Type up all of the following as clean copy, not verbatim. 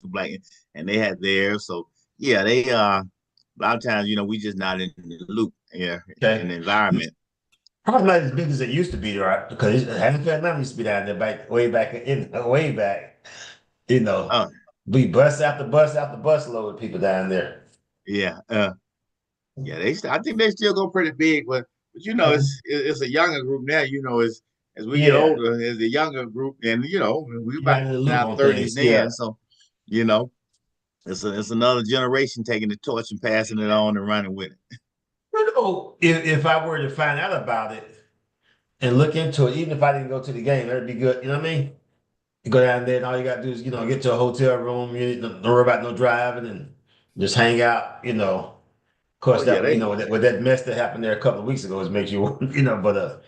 national black, and they had theirs. So yeah, they a lot of times, we just not in the loop here in Okay. the environment. Probably not as big as it used to be, right? Because Atlanta used to be down there way back. You know, Oh we bus after bus after bus load of people down there. yeah, yeah, I think they still go pretty big, but Mhm. it's a younger group now. As we get Yeah, older, as a younger group, and we you got about in the in loop our on thirties things. Yeah. then, so you know it's another generation taking the torch and passing it on and running with it. You know, if I were to find out about it and look into it, even if I didn't go to the game, that'd be good. You know what I mean? You go down there and all you gotta do is, get to a hotel room. You don't worry about no driving and just hang out. Of Oh course, yeah, that with that mess that happened there a couple of weeks ago, it makes you, but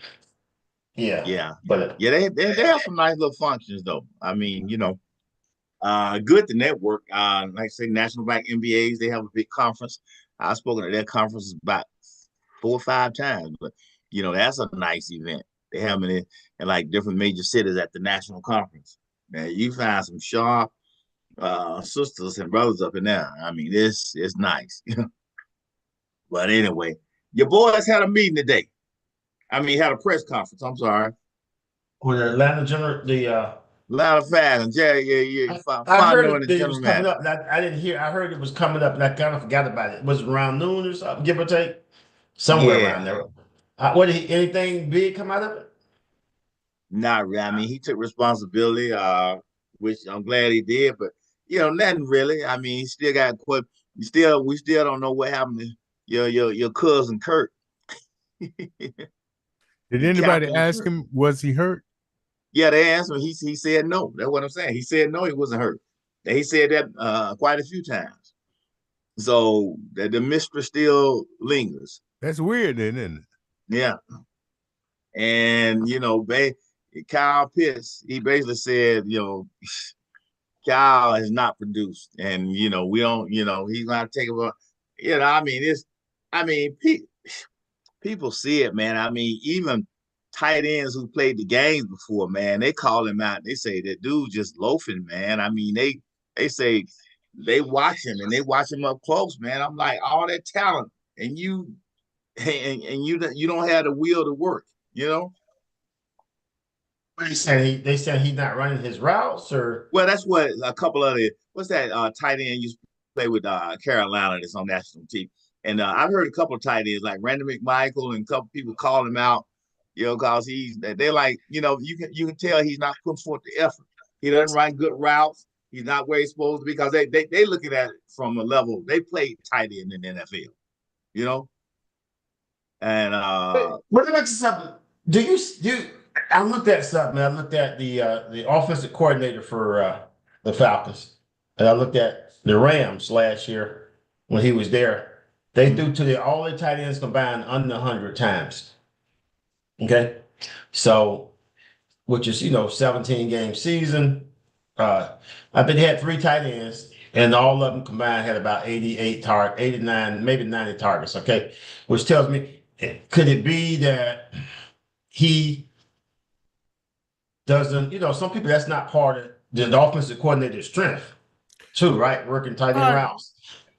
yeah, yeah, but yeah. They have some nice little functions though. I mean, good to network. Like I say, National Black MBAs, they have a big conference. I've spoken at their conferences about 4 or 5 times, but that's a nice event. They have them in like different major cities at the national conference. Man, you find some sharp sisters and brothers up in there. I mean, it's nice. But anyway, your boys had a meeting today. I mean, had a press conference. I'm sorry. with the Atlanta General, A lot of fans, and Jerry, yeah, I heard Fontenot and the that it was general coming manager. up. And I didn't hear. I heard it was coming up, and I kind of forgot about it. Was it around noon or something, give or take, somewhere around Yeah, there? What did anything big come out of it? not really. I mean, he took responsibility, which I'm glad he did, but nothing really. I mean, he still got quit. We still don't know what happened to your cousin Kurt, Did the anybody captain ask Kurt. him, was he hurt? Yeah, they asked him. He said no. That's what I'm saying. He said no, he wasn't hurt. And he said that quite a few times. So the mystery still lingers. That's weird then, isn't it? Yeah, and Kyle Pitts, he basically said, Kyle has not produced, and we don't, he's gonna take about, I mean, I mean, people see it, man. I mean, even tight ends who played the games before, man, they call him out. They say that dude just loafing, man. I mean, they say they watch him and they watch him up close, man. I'm like, all that talent, and you don't have the will to work, you know. What they saying? They saying he's not running his routes, or Well, that's what a couple of the what's that tight end used to play with Carolina that's on national team. And I've heard a couple of tight ends like Randy McMichael and a couple of people call him out, because they're like, you can tell he's not putting forth the effort. He doesn't run good routes. He's not where he's supposed to be because they looking at it from a level they played tight end in the NFL, you know. And what about something? Do you do? I looked at something. I looked at the offensive coordinator for the Falcons, and I looked at the Rams last year when he was there. They threw to all their tight ends combined under 100 times. Okay, so which is 17-game season. Uh, I bet they had three tight ends, and all of them combined had about 89, maybe 90 targets. Okay, which tells me, could it be that he doesn't, some people that's not part of the offensive coordinator's strength, too, right? Working tight end I routes.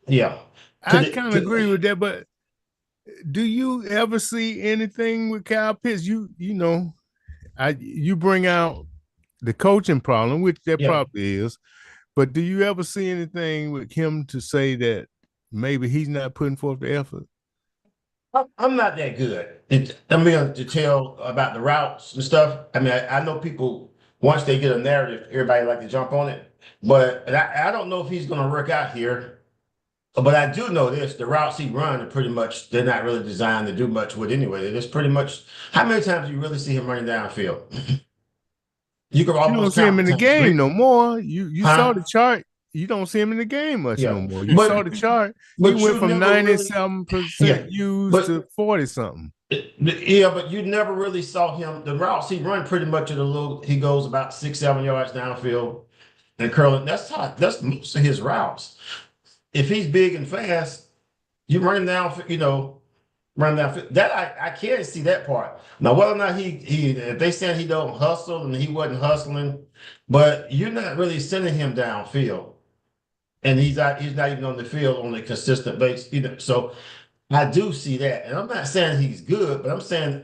Yeah. I kind of agree with that, but do you ever see anything with Kyle Pitts? You bring out the coaching problem, which there Yeah. probably is, but do you ever see anything with him to say that maybe he's not putting forth the effort? I'm not that good. I'm going to tell about the routes and stuff. I mean, I know people, once they get a narrative, everybody like to jump on it. But I don't know if he's going to work out here. But I do know this: the routes he run are pretty much, they're not really designed to do much with anyway. They're just pretty much, how many times do you really see him running downfield? You can You don't almost see him count in the the times. game no more. You saw Huh? the chart. You don't see him in the game much no Yeah. more. You saw But the chart. He but went you from never really, 97% yeah. used to But 40 something. yeah, but you never really saw him. The routes he run pretty much at a little, he goes about 6, 7 yards downfield and curling. That's most of his routes. If he's big and fast, you run him down, run down. That I can't see that part. Now, whether or not he if they said he don't hustle and he wasn't hustling, but you're not really sending him downfield. and he's not even on the field on a consistent basis either. So I do see that, and I'm not saying he's good, but I'm saying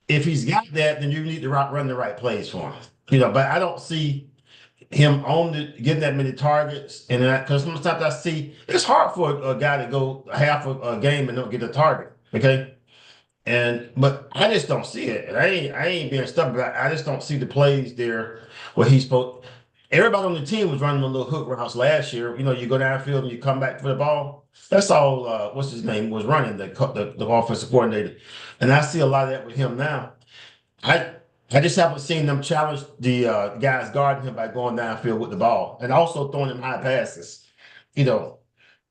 if he's got that, then you need to run the right plays for him. But I don't see him getting that many targets, and because sometimes I see it's hard for a guy to go half a game and don't get a target. Okay, but I just don't see it. And I ain't being stubborn, but I just don't see the plays there where he's supposed. Everybody on the team was running a little hook routes last year. You go downfield and you come back for the ball. That's all. What's his name was running the offensive coordinator, and I see a lot of that with him now. I I just haven't seen them challenge the guys guarding him by going downfield with the ball and also throwing him high passes. You know,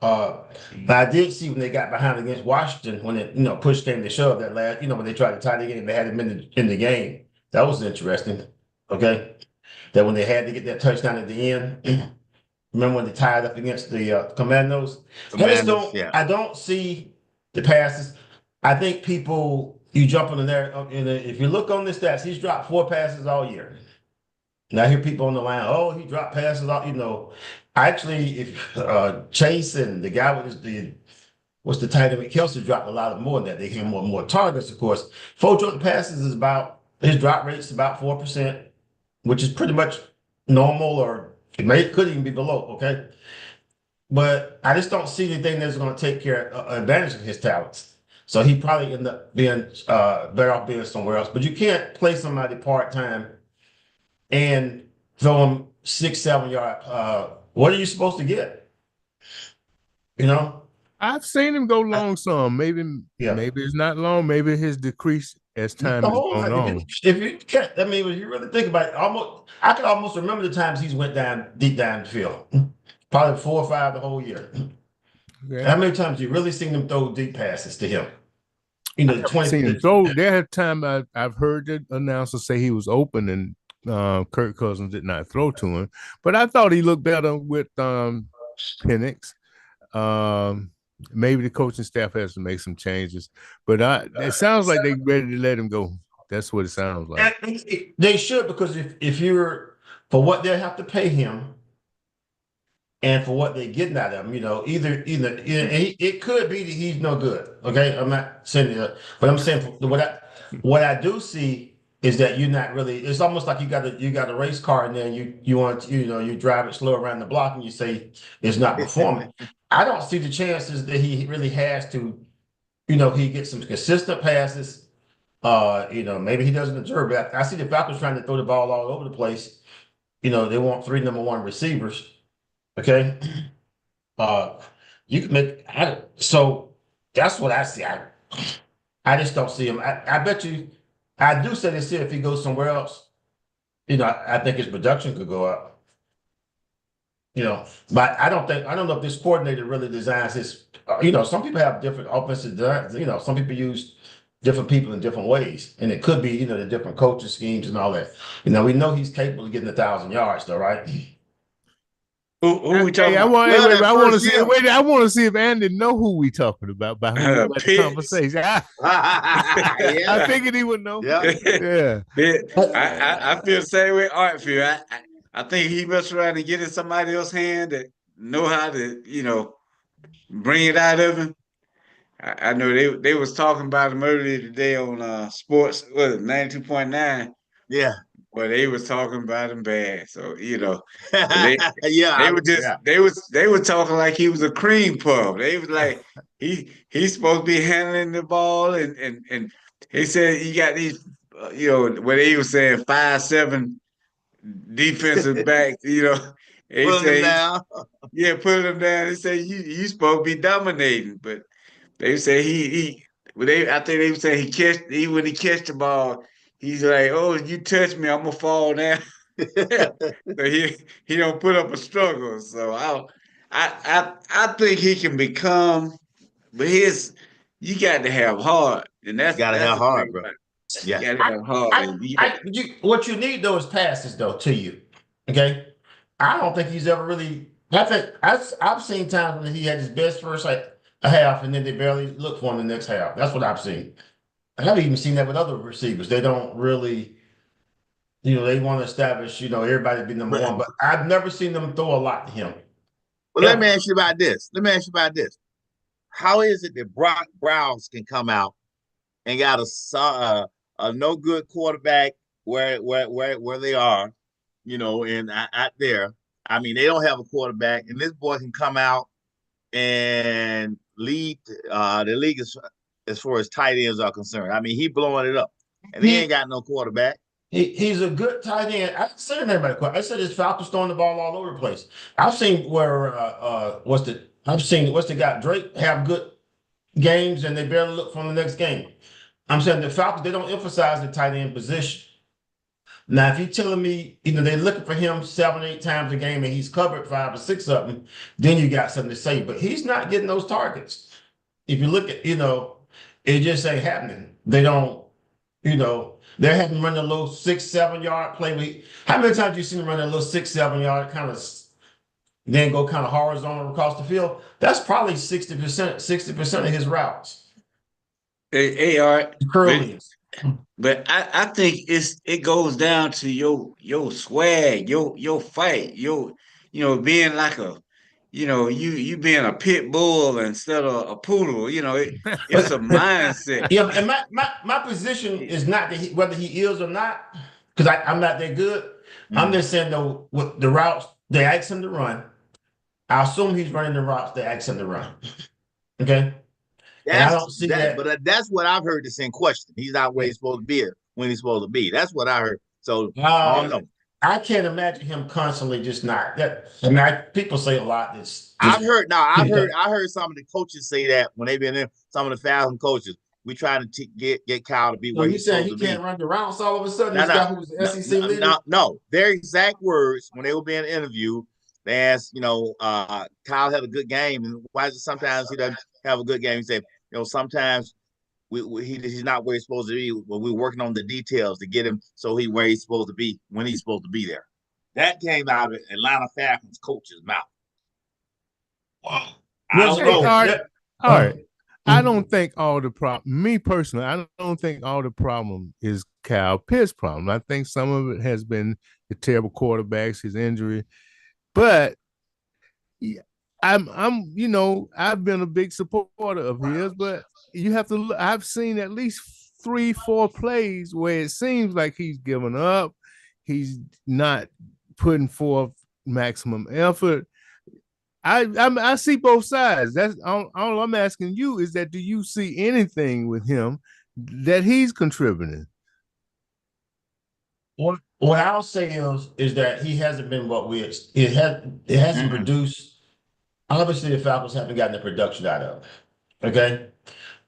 uh, but I did see when they got behind against Washington when it push came to shove that last when they tried to tie the game they had him in the game. That was interesting. Okay, that when they had to get that touchdown at the end. Remember when they tied up against the Commandos? Yeah. I don't see the passes. I think you jump in there. If you look on the stats, he's dropped 4 passes all year. And I hear people on the line, oh, he dropped passes all. Actually, if Chase and the guy what's the tight end, Kelsey dropped a lot more than that. They get more targets, of course. 4 passes his drop rate's about 4%, which is pretty much normal, or could even be below. Okay, but I just don't see anything that's going to take advantage of his talents. So he probably end up being better off being somewhere else. But you can't play somebody part time and throw him 6, 7 yard. What are you supposed to get? I've seen him go long some. Maybe it's not long. Maybe his decrease as time has gone on. If you can't, when you really think about it, I can almost remember the times he's went deep down the field. Probably 4 or 5 the whole year. Okay. How many times you really seen them throw deep passes to him? Seen him throw. There have time I've heard the announcer say he was open and Kirk Cousins did not throw to him. But I thought he looked better with Penix. Maybe the coaching staff has to make some changes, but it sounds like they're ready to let him go. That's what it sounds like. They should, because if you're for what they have to pay him and for what they're getting out of him, either it could be that he's no good. Okay, I'm not saying that, but I'm saying what I do see is that you're not really. It's almost like you got a race car and then you want you drive it slow around the block and you say it's not performing. I don't see the chances that he really has to. He gets some consistent passes. Maybe he doesn't deserve it. I see the Falcons trying to throw the ball all over the place. They want 3 number 1 receivers. Okay. You can make so that's what I see. I just don't see him. I bet you. I do say this here: if he goes somewhere else, I think his production could go up. But I don't know if this coordinator really designs his. Some people have different offensive designs. Some people use different people in different ways, and it could be the different coaching schemes and all that. We know he's capable of getting 1,000 yards, though, right? Who we talking about? I want to see if Andy know who we talking about by who the conversation. I figured he would know. Yeah. I feel the same way Art feel. I think he must around and get in somebody else's hand that know how to, bring it out of him. I know they was talking about him earlier today on sports, 92.9. Yeah. Well, they was talking about him bad, so they were talking like he was a cream puff. They was like he's supposed to be handling the ball, and he said he got these, what they was saying 5'7" defensive back, He putting him down. Yeah, putting him down. They say you supposed to be dominating, but they say I think they would say when he catch the ball. He's like, oh, you touch me, I'm gonna fall down. So he don't put up a struggle. So I think he can become, but you got to have heart, and that's gotta have heart, bro. Yeah, you gotta have heart. What you need though is passes though to you. Okay, I don't think he's ever really. I think I've seen times when he had his best first a half, and then they barely look for him the next half. That's what I've seen. I've even seen that with other receivers. They don't really They want to establish, everybody be number one. But I've never seen them throw a lot to him. Well, let me ask you about this. How is it that Brock Browns can come out and got a no good quarterback where they are, and out there? I mean, they don't have a quarterback, and this boy can come out and lead the league as far as tight ends are concerned. I mean, he blowing it up, and he ain't got no quarterback. He's a good tight end. I said everybody. I said his Falcons throwing the ball all over the place. I've seen where what's the guy Drake have good games and they barely look from the next game. I'm saying the Falcons, they don't emphasize the tight end position. Now, if you're telling me, they're looking for him 7, 8 times a game and he's covered 5 or 6 of them, then you got something to say. But he's not getting those targets. If you look at, it just ain't happening. They don't, they're having run a little 6, 7 yard play. How many times you seen him run a little 6, 7 yard kind of, then go kind of horizontal across the field? That's probably 60% of his routes. Hey, Art. Curly. But I think it goes down to your swag, your fight, being like you being a pit bull instead of a poodle. It's a mindset. Yeah, and my position is not that whether he is or not, because I'm not that good. I'm just saying though, with the routes they ask him to run, I assume he's running the routes they ask him to run. Okay. I don't see that. But that's what I've heard that's in question. He's not where he's supposed to be when he's supposed to be. That's what I heard. So I don't know. I can't imagine him constantly just not that. I mean, people say a lot. I've heard some of the coaches say that when they've been in, some of the Falcon coaches. We trying to get Kyle to be where he's supposed to be. He can't run the routes all of a sudden. This guy who's the SEC leader. No, their exact words when they were being interviewed. They asked, Kyle had a good game, and why is it sometimes he doesn't have a good game? He said, sometimes he's not where he's supposed to be, but we're working on the details to get him so where he's supposed to be when he's supposed to be there. That came out of Atlanta Falcons coach's mouth. Wow. I don't know. All right. I don't think all the problem, me personally, I don't think all the problem is Kyle Pitts' problem. I think some of it has been the terrible quarterbacks, his injury. But I've been a big supporter of his, but you have to look, I've seen at least 3, 4 plays where it seems like he's given up. He's not putting forth maximum effort. I see both sides. That's all I'm asking you is that do you see anything with him that he's contributing? What I'll say is that he hasn't been what it hasn't produced. Obviously, the Falcons haven't gotten the production out of it. Okay.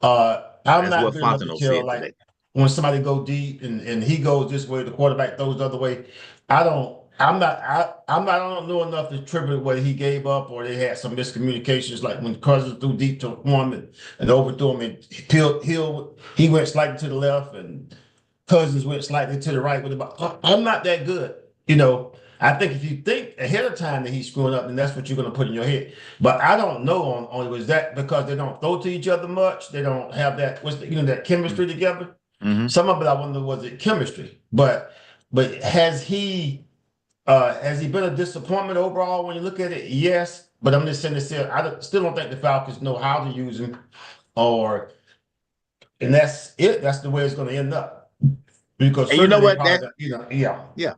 I'm not good enough to tell like when somebody go deep and he goes this way, the quarterback throws the other way. I don't know enough to attribute whether he gave up or they had some miscommunications, like when Cousins threw deep to him and overthrew him, and he went slightly to the left and Cousins went slightly to the right with the ball. I'm not that good. I think if you think ahead of time that he's screwing up, then that's what you're going to put in your head. But I don't know on was that because they don't throw to each other much. They don't have that that chemistry together. Mm-hmm. Some of it I wonder was it chemistry, but has he been a disappointment overall when you look at it? Yes, but I'm just saying this here. I still don't think the Falcons know how to use him, and that's it. That's the way it's going to end up. Because and you know what? Yeah.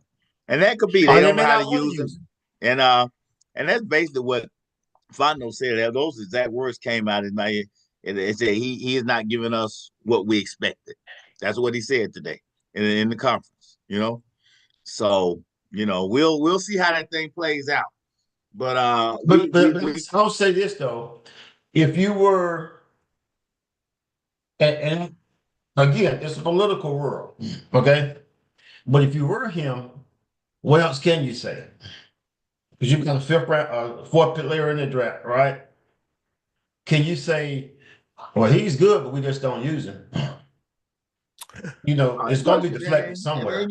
And that could be they don't know how to use him. And that's basically what Fontenot said. Those exact words came out of my head. It said he is not giving us what we expected. That's what he said today in the conference. So we'll see how that thing plays out. But I'll say this though, if you were, and again, it's a political world, okay. But if you were him, what else can you say? Because you've got a 4th player in the draft, right? Can you say, well, he's good, but we just don't use him? It's going to be deflected somewhere. And,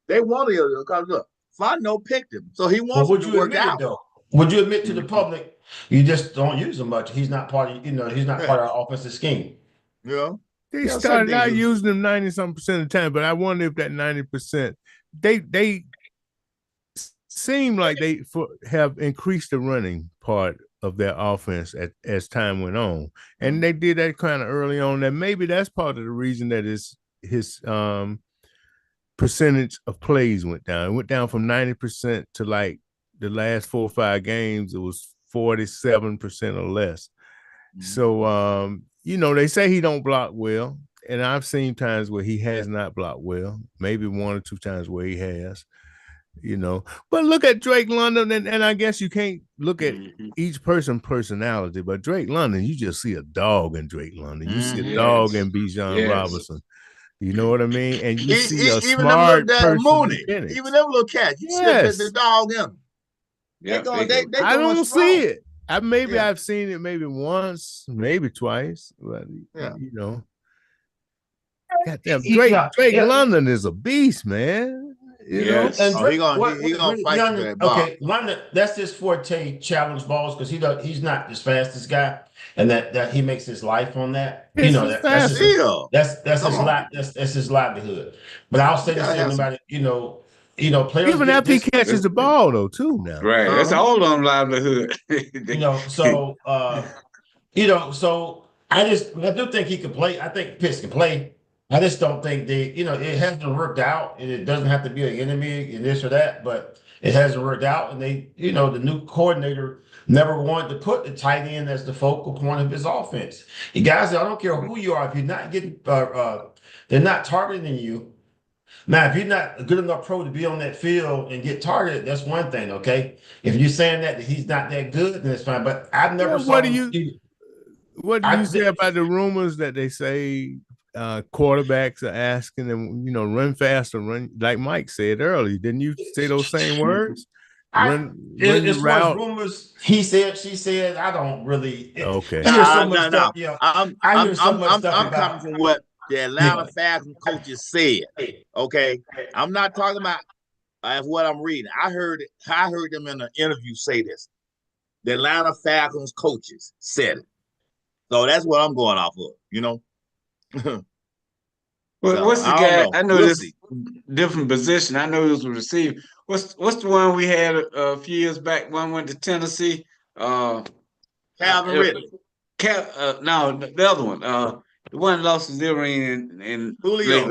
they want to, because look, Fontenot picked him, so he wants to work out. Though? Would you admit to the public you just don't use him much? He's not part of, he's not part of our offensive scheme. Yeah. They started out using him 90-something% of the time, but I wonder if that 90% they seem like they have increased the running part of their offense as time went on, and they did that kind of early on. That maybe that's part of the reason that his percentage of plays went down. It went down from 90% to like the last 4 or 5 games. It was 47% or less. So they say he don't block well, and I've seen times where he has not blocked well. Maybe 1 or 2 times where he has. But look at Drake London, and I guess you can't look at each personality, but Drake London, you just see a dog in Drake London. You see a dog in Bijan Robinson. You know what I mean? And you see a even smart them person. Mooney, even them little cats. You see the dog in them. I don't see it. I've seen it maybe once, maybe twice, but goddamn, Drake London is a beast, man. You know, and Drake, he gonna fight for that ball. Okay, London, that's his forte, challenge balls, because he's not the fastest guy, and that he makes his life on that. That's his livelihood. But I'll say this to everybody, players. Even after he catches the ball though, too now. Right. That's all on livelihood. So I do think he can play. I think Pitts can play. I just don't think it hasn't worked out, and it doesn't have to be an enemy and this or that, but it hasn't worked out. And the new coordinator never wanted to put the tight end as the focal point of his offense. You guys, I don't care who you are, if you're not getting, they're not targeting you. Now, if you're not a good enough pro to be on that field and get targeted, that's one thing, okay? If you're saying that he's not that good, then it's fine. But I've never saw. What do you say about the rumors that they say quarterbacks are asking them, run faster, run like Mike said earlier? Didn't you say those same words? Run as far as rumors, he said, she said. I don't really. Okay. I hear so much stuff. I hear so much stuff about coming from what the Atlanta Falcons coaches said. Okay, I'm not talking about what I'm reading. I heard them in an interview say this. The Atlanta Falcons coaches said it. So that's what I'm going off of. Well, what's the guy? I know this different position. I know he was a receiver. What's the one we had a few years back? One went to Tennessee. Calvin Ridley. No, the other one. The one lost his earring and Julio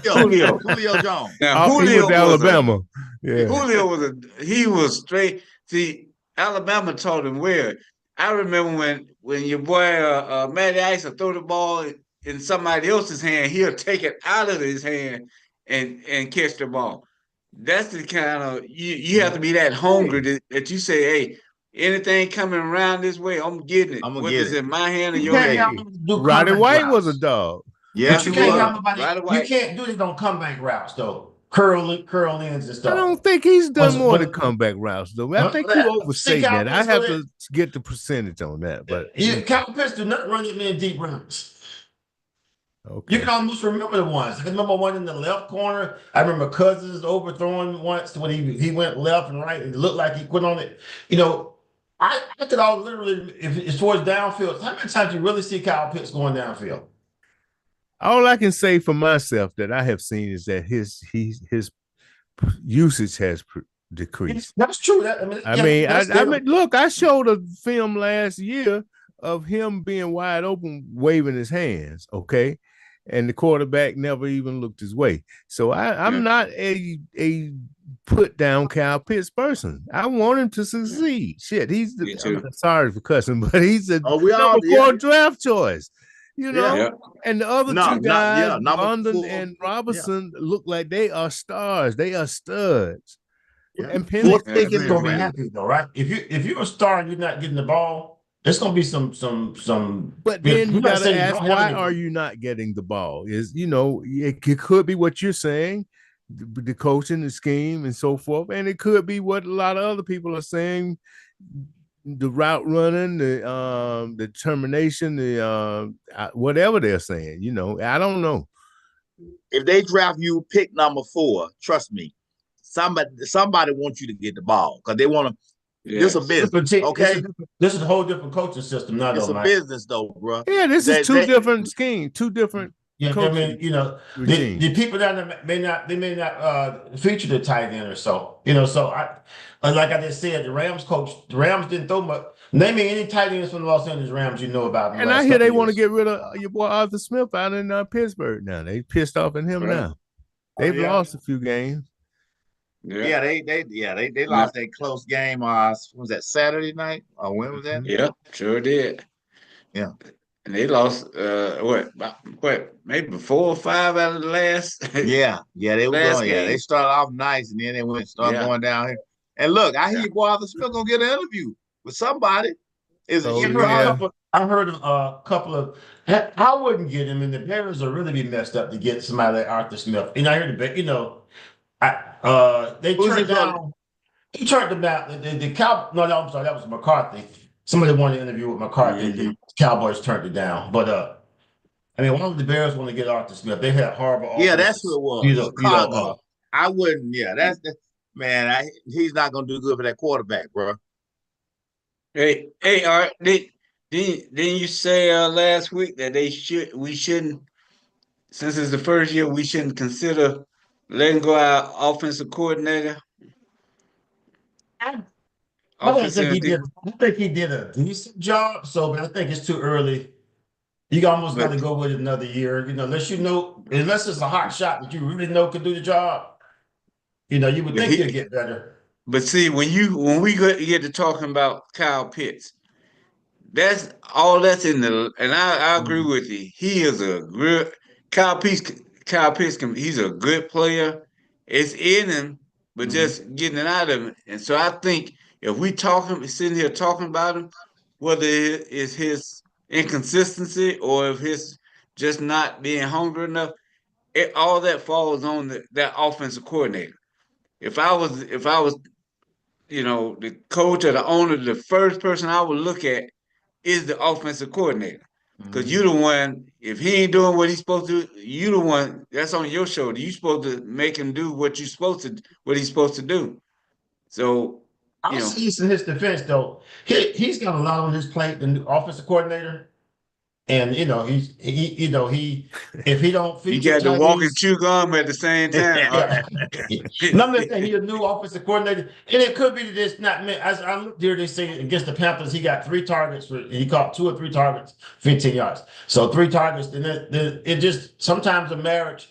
Jones. Now Julio was Alabama. Julio was straight. See, Alabama taught him well. I remember when your boy Matty Ice will throw the ball in somebody else's hand, he'll take it out of his hand and catch the ball. That's the kind of you have to be that hungry that you say, hey, anything coming around this way, I'm getting it. Whether it's in my hand or your hand. Roddy White was a dog. Yeah, but you can't do it on comeback routes though. Curl ins and stuff. I don't think he's done more than comeback routes though. I think you overstate that. I have to get the percentage on that. But Cal Pitts do not run it in deep routes. Okay. You can almost remember the ones. I remember one in the left corner. I remember Cousins overthrowing once when he went left and right. It looked like he quit on it. I could all literally, if it's towards downfield, how many times you really see Kyle Pitts going downfield? All I can say for myself that I have seen is that his usage has decreased. That's true. Look, I showed a film last year of him being wide open, waving his hands. Okay. And the quarterback never even looked his way. So I'm not a put down Kyle Pitts person. I want him to succeed. Shit, I'm sorry for cussing, but he's a number 4 draft choice. And the other two guys, London and Robinson, look like they are stars. They are studs. Yeah. And Penn is gonna be happy though, right? If you're a star and you're not getting the ball, there's gonna be some. But then you gotta ask, why are you not getting the ball? It could be what you're saying, the coaching, the scheme, and so forth, and it could be what a lot of other people are saying, the route running, the determination, whatever they're saying. I don't know. If they draft you pick number 4, trust me, somebody wants you to get the ball because they want to. This is a business, okay? This is a whole different coaching system. It's a business, though, bro. Yeah, this is two different schemes, two different Yeah, I mean, coaching the regime. people that may not feature the tight end or so. So like I just said, the Rams didn't throw much. Name me any tight ends from the Los Angeles Rams you know about in the And I last hear couple they of want to years. get rid of your boy Arthur Smith out in Pittsburgh now. They pissed off at him Right. now. They've yeah. lost a few games. Yeah, they lost a close game. Was that Saturday night or when was that? Yeah, sure did. Yeah. And they lost maybe 4 or 5 out of the last Yeah, they were last going. Yeah, they game. started off nice and then they started Yeah. going down here. And look, I hear Yeah. your boy Arthur Smith gonna get an interview with somebody. Is it So, in yeah. I heard a couple of. I wouldn't get him, and the Bears will really be messed up to get somebody like Arthur Smith. And I heard they Who's turned his brother? down. He turned them down. The Cow. No, I'm sorry, that was McCarthy. Somebody wanted to interview with McCarthy. Mhm. The Cowboys turned it down. But I mean, one of the Bears want to get Arthur Smith. They've had horrible Yeah, that's offenses. who it was. Chicago. Uh, I wouldn't. Yeah, man. He's not gonna do good for that quarterback, bro. Hey, Art, didn't you say last week that we shouldn't, since it's the first year, we shouldn't consider letting go our offensive coordinator? I don't think Offensive, he did. I think he did a decent job. But I think it's too early. You almost got to but go with another year. Unless it's a hot shot that you really know can do the job. You would but think he'll get better. but see, when we get to talking about Kyle Pitts, that's in the, and I agree Mhm. with you. He is a good Kyle Pitts. Kyle Pitts, he's a good player. It's in him, but Mhm. just getting it out of him. And so I think if we sitting here talking about him, whether it is his inconsistency or if his just not being hungry enough, all that falls on that offensive coordinator. If I was the coach or the owner, the first person I would look at is the offensive coordinator. Because Mhm. you the one, if he ain't doing what he's supposed to, you the one that's on your shoulder. You supposed to make him do what he's supposed to do. So, I'll you know, say this in his defense, though. He's got a lot on his plate, the new offensive coordinator. And he if he don't you feature got to walk and Chinese. chew gum at the same time. Yeah. Number thing, he's a new offensive coordinator. And it could be that it's not meant. As I looked here, they say against the Panthers, he got 3 targets he caught 2 or 3 targets, 15 yards. So 3 targets, and it just sometimes in a marriage,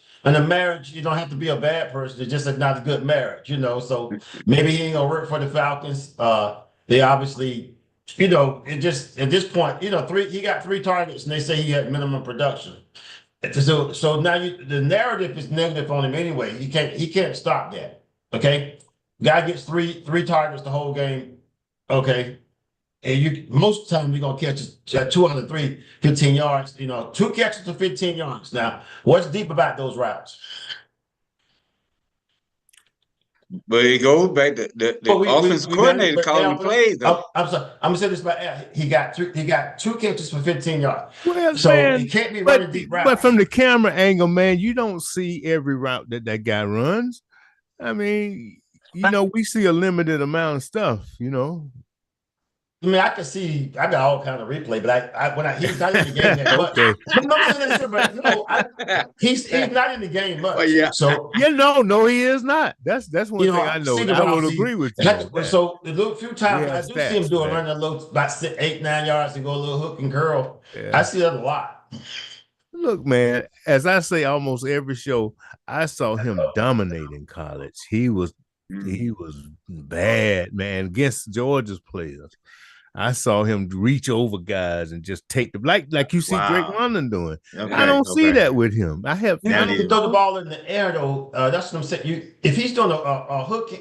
you don't have to be a bad person. It's just not a good marriage. So maybe he ain't gonna work for the Falcons. They obviously, it just at this point, he got 3 targets and they say he had minimum production. So now the narrative is negative on him anyway. He can't stop that. Okay. Guy gets three targets the whole game. Okay. And most of the time you're gonna catch 2 out of 3, 15 yards, 2 catches to 15 yards. Now, what's deep about those routes? But it goes back to the But offensive we got coordinator but calling the plays, though. I'm sorry. I'm gonna say this about Al. He got 2 catches for 15 yards. Well, So he man, can't be but running deep but routes. from the camera angle, man, you don't see every route that guy runs. I mean, we see a limited amount of stuff. I mean, I got all kind of replay, but he's not in the game that much. Okay. But no, I'm saying this, but no, he's not in the game much. Well, yeah. So No, he is not. That's one thing I know. I would agree with you. On that. So the little few times Yeah, I do see him stats, do a man. run a little about 8, 9 yards and go a little hook and curl. Yeah. I see that a lot. Look, man, as I say almost every show, I saw him dominate in college. He was bad, man, against Georgia's players. I saw him reach over guys and just take them like you see Drake Wow. London doing. Okay, I don't see that with him. I have You That have to is- throw the ball in the air though. That's what I'm saying. If he's doing a hook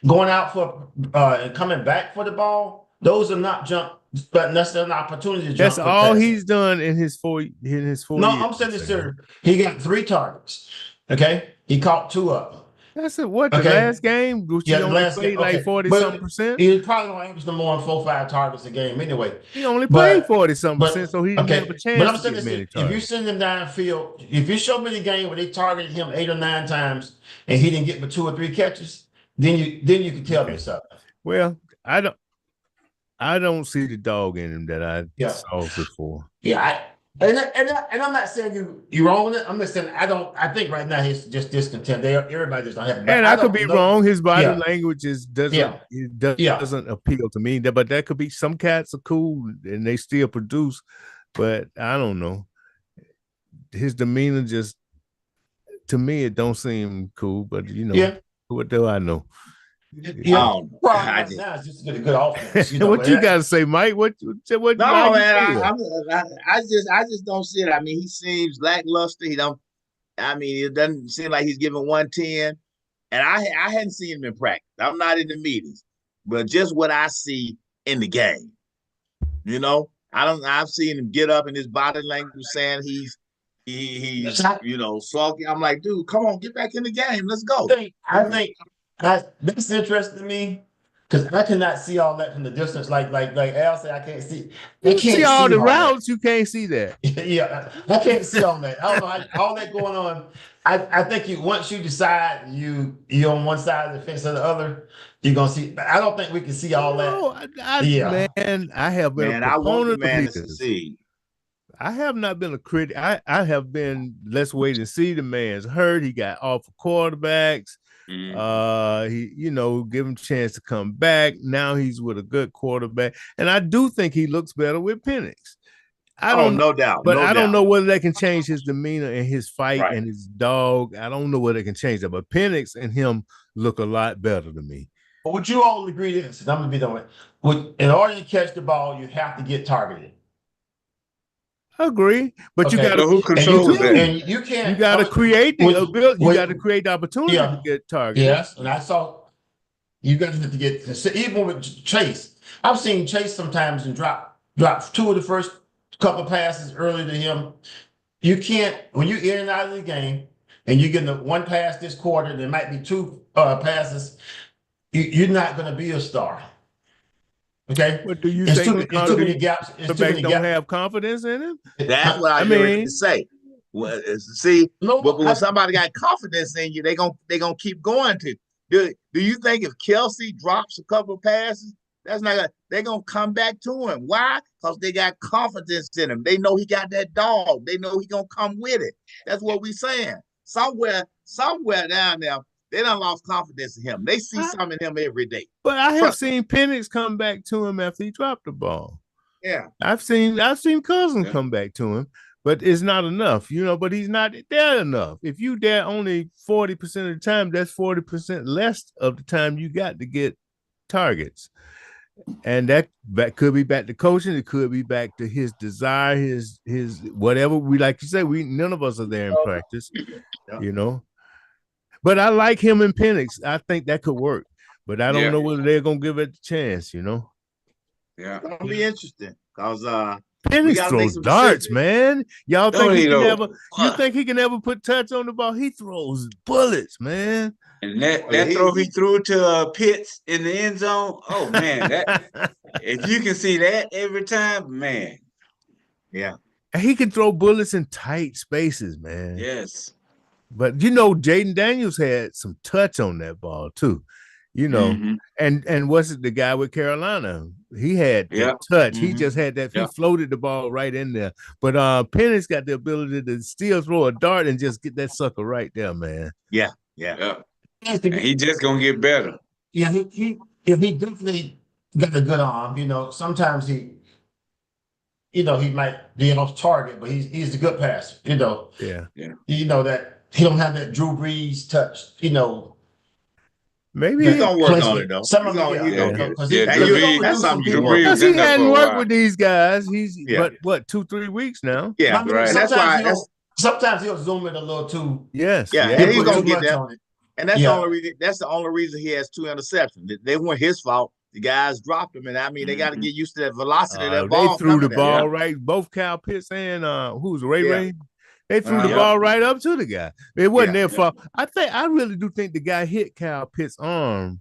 going out for and coming back for the ball, those are not jump, but that's an opportunity to jump. That's for all passes. he's done in his 4 No, years. I'm saying this, sir. He got 3 targets. Okay, he caught 2 of them. That's it. What, Okay. the last game? Which Yeah, he the only last played game, like okay. 40-something%? He probably gonna average no more than 4 or 5 targets a game anyway. He only But- played 40-something%, so he didn't have a But I'm chance to saying get this: many if you targets. send him downfield, if you show me the game where they targeted him 8 or 9 times and he didn't get but 2 or 3 catches, then you can tell me something. Well, I don't see the dog in him that I Yeah. saw before. Yeah, And I'm not saying you're wrong with it. I'm just saying I think right now he's just discontent. Everybody just don't have. And I could be wrong. His body Yeah. language Yeah. doesn't appeal to me. But that could be, some cats are cool and they still produce. But I don't know. His demeanor just, to me, it don't seem cool. But what do I know? Yeah. Right now it's just a good offense. What you got to say, Mike? What? No, man. I just don't see it. I mean, he seems lackluster. He don't. I mean, it doesn't seem like he's giving 110. And I hadn't seen him in practice. I'm not in the meetings, but just what I see in the game, I've seen him get up in his body language saying he's sulky. I'm like, dude, come on, get back in the game. Let's go. I think that's interesting to me because I cannot see all that from the distance. Like Al said, I can't see. You can't see all the routes. You can't see that. Yeah, I can't see all that. I don't know all that going on. I think once you decide you're on one side of the fence or the other, you're gonna see. But I don't think we can see all that. Man, I have been a proponent of his. To see. I have not been a critic. I have been, let's wait and see. The man's hurt. He got awful quarterbacks. He, give him a chance to come back. Now he's with a good quarterback. And I do think he looks better with Penix. No doubt. But I don't know whether that can change his demeanor and his fight and his dog. I don't know whether it can change that. But Penix and him look a lot better to me. But would you all agree to this? I'm going to be done with. In order to catch the ball, you have to get targeted. I agree, but you got to who controls that? And you can't. You got to create the ability. You got to create the opportunity to get targeted. Yes, and I saw you got to get even with Chase. I've seen Chase sometimes and drop two of the first couple passes early to him. You can't when you're in and out of the game, and you're getting one pass this quarter. There might be two passes. You're not going to be a star. Okay. But do you think too many gaps? Don't have confidence in him? That's what I mean to say. Well, but when somebody got confidence in you, they gonna keep going to. Do you think if Kelsey drops a couple of passes, they're gonna come back to him? Why? Because they got confidence in him. They know he got that dog. They know he gonna come with it. That's what we saying. Somewhere down there, they done lost confidence in him. They see something in him every day. But I have seen Penix come back to him after he dropped the ball. Yeah. I've seen Cousins come back to him, but it's not enough, but he's not there enough. If you there only 40% of the time, that's 40% less of the time you got to get targets. And that could be back to coaching. It could be back to his desire, his whatever. We like you say, none of us are there in practice, But I like him and Penix. I think that could work. But I don't know whether they're gonna give it a chance, Yeah. It's gonna be interesting because Penix throws darts, man. Y'all think you think he can ever put touch on the ball? He throws bullets, man. And that throw he threw to Pitts in the end zone. Oh man, that if you can see that every time, man. Yeah. And he can throw bullets in tight spaces, man. Yes. But Jaden Daniels had some touch on that ball too, and what's it, the guy with Carolina? He had that touch. He just had that. He floated the ball right in there. But Penix got the ability to still throw a dart and just get that sucker right there, man. Yeah. And he just gonna get better. Yeah, he definitely got a good arm. Sometimes he might be off target, but he's a good passer. Yeah. That. He don't have that Drew Brees touch, Maybe he's gonna work on it though. Some of them, that's something you work. Because he hadn't worked with these guys. He's what 2-3 weeks now. Yeah, right. That's why. Sometimes he'll zoom in a little too. Yes. Yeah, and he's gonna get that. And that's the only reason. That's the only reason he has 2 interceptions. They weren't his fault. The guys dropped him, and I mean they got to get used to that velocity of that ball. They threw the ball right. Both Kyle Pitts and who's Ray. They threw the ball right up to the guy. It wasn't their fault. I really do think the guy hit Kyle Pitts' arm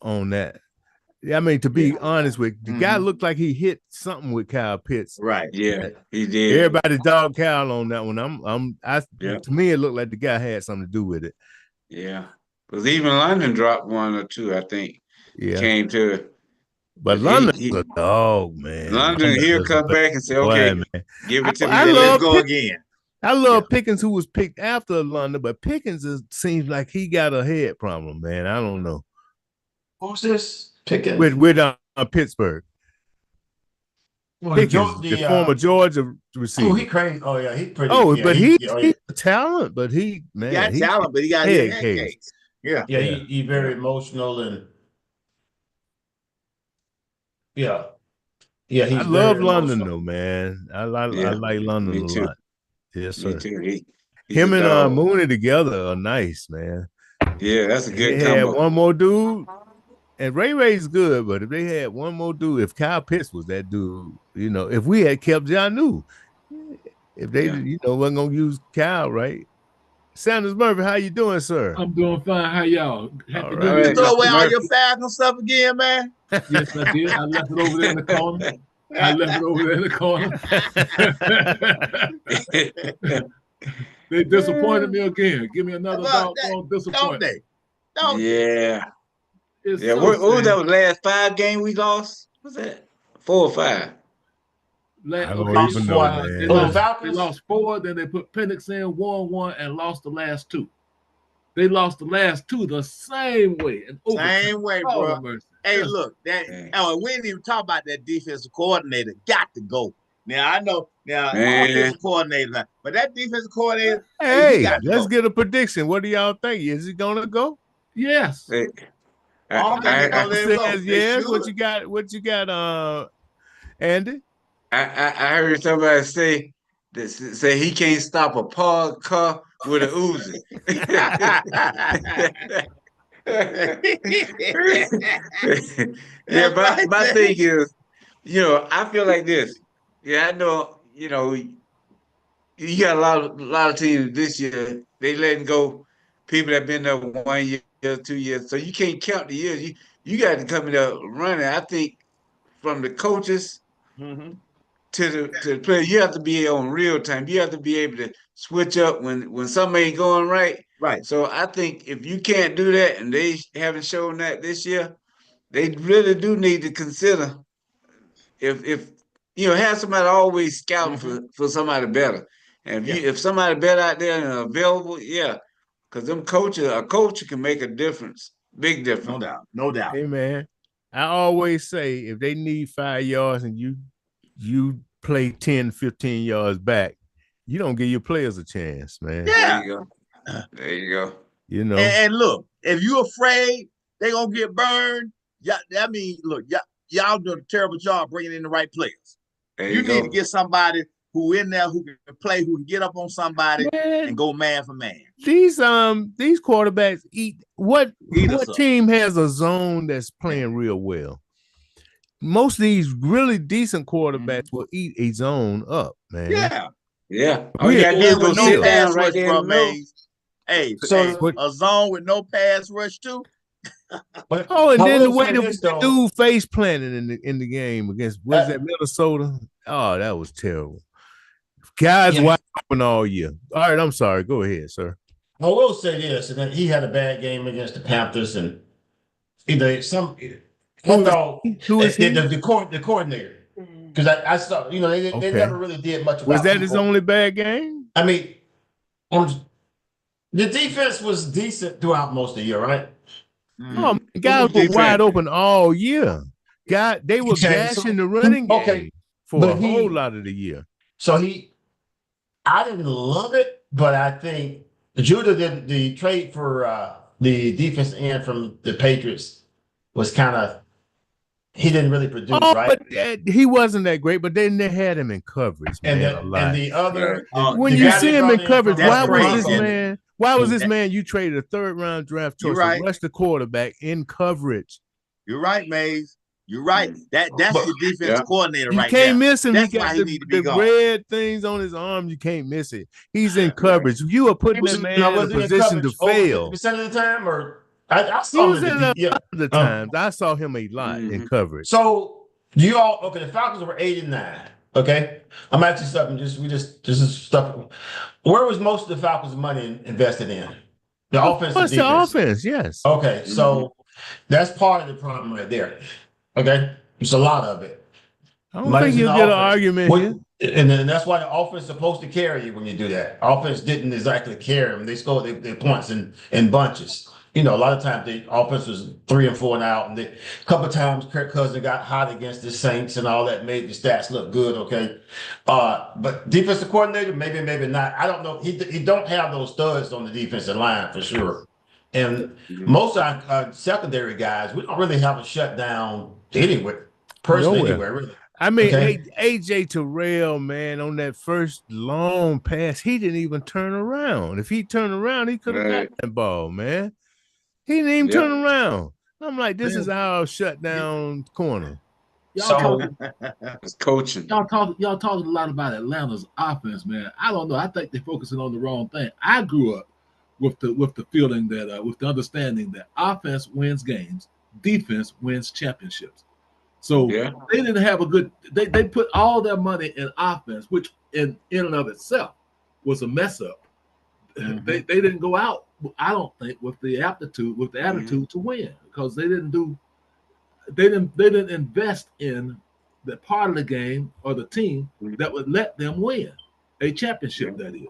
on that. I mean, to be honest with you, the guy looked like he hit something with Kyle Pitts. Right. Yeah, he did. Everybody dogged Kyle on that one. To me, it looked like the guy had something to do with it. Yeah. Because even London dropped 1 or 2, I think. Yeah. Came to But London's a dog, man. London, he'll come back and say, okay, man. give it to me. Let's go again. I love Pickens, who was picked after London, but Pickens seems like he got a head problem, man. I don't know. Who's this? Pickens? With Pittsburgh. Well, Pickens, the former Georgia receiver. Oh, he crazy. Oh, yeah, he's pretty. Oh, yeah, but he's a talent, but he got talent, but he got head case. Yeah. He's very emotional and yeah. He's I love London though, man. I like London Me a too. lot. Yes, sir. Me too. Him and Mooney together are nice, man. Yeah, that's a good combo. combo. Had one more dude, and Ray's good, but if they had one more dude, if Kyle Pitts was that dude, if we had kept Janu, if they, wasn't gonna use Kyle, right? Sanders Murphy, how you doing, sir? I'm doing fine. How y'all? All right. You throw away all your Falcon stuff again, man? Yes, I did. I left it over there in the corner. They disappointed me again. Give me another doggone disappointment. Don't they? What was that last 5 game we lost? What's that? 4 or 5? I don't even know, man. They lost 4, then they put Penix in, 1-1, and lost the last 2. They lost the last 2 the same way. Same way, bro. Hey, look, we didn't even talk about that defensive coordinator. Got to go. Now, I know, offensive coordinator, but that defensive coordinator. Hey, let's get a prediction. What do y'all think? Is he going to go? Yes. Hey, yes. What you got, Andy? I heard somebody say he can't stop a parked car with an Uzi. My thing is, I feel like this. Yeah, I know. You got a lot of teams this year. They letting go people that been there 1 year, 2 years. So you can't count the years. You got to come in there running. I think from the coaches. Mm-hmm. To the player, you have to be on real time. You have to be able to switch up when something ain't going right. Right. So I think if you can't do that, and they haven't shown that this year, they really do need to consider if have somebody always scouting for somebody better. And if somebody better out there and available, because a coach can make a difference, big difference. No doubt. Hey man, I always say if they need 5 yards and you play 10, 15 yards back, you don't give your players a chance, man. Yeah. There you go. And look, if you're afraid they're going to get burned, y'all doing a terrible job bringing in the right players. You need to get somebody who in there who can play, who can get up on somebody and go man for man. These quarterbacks what team has a zone that's playing real well? Most of these really decent quarterbacks will eat a zone up, man. Yeah. Oh, yeah. With no pass rush, bro, man. Hey, a zone with no pass rush too. And then the way the dude face planted in the game against that Minnesota? Oh, that was terrible. Guys wide open all year. All right, I'm sorry. Go ahead, sir. I will say this, and then he had a bad game against the Panthers, and who is he? The coordinator. Because I saw, they never really did much. Was that his only bad game? I mean, the defense was decent throughout most of the year, right? Oh, guys were wide open all year. They were gashing the running game for a whole lot of the year. So I didn't love it, but I think Judah did the trade for the defense end from the Patriots was kind of. He didn't really produce, right? But he wasn't that great. But then they had him in coverage, man. And the other, when you see him in coverage, why was this man? You traded a 3rd-round draft choice to rush the quarterback in coverage. You're right, Mays. You're right. That's your defense coordinator right there. You can't miss him. That's he got the red things on his arm. You can't miss it. He's in coverage. You are putting that man in a position to fail. 50% of the time, or I saw him a lot of the times. I saw him a lot in coverage. So the Falcons were 8-9. Okay, I'm asking something. This is stuff. Where was most of the Falcons' money invested in? The offense. The offense, yes. Okay, so that's part of the problem right there. Okay, It's a lot of it. I don't think you'll get an argument here. And then that's why the offense is supposed to carry you when you do that. Offense didn't exactly carry them. They scored their points in bunches. You know, a lot of times the offense was 3 and 4 and out. And a couple of times Kirk Cousins got hot against the Saints and all that made the stats look good, okay? But defensive coordinator, maybe not. I don't know. He don't have those studs on the defensive line for sure. And most of our secondary guys, we don't really have a shutdown anywhere, anywhere, really. I mean, AJ Terrell, man, on that first long pass, he didn't even turn around. If he turned around, he could have got that ball, man. He didn't even turn around. I'm like, this is our shutdown corner. It's coaching. Y'all talking a lot about Atlanta's offense, man. I don't know. I think they're focusing on the wrong thing. I grew up with the feeling that with the understanding that offense wins games, defense wins championships. So they didn't have a good. They put all their money in offense, which in and of itself was a mess up. Mm-hmm. They didn't go out, I don't think, with the attitude to win, because they didn't invest in the part of the game or the team that would let them win a championship. That is.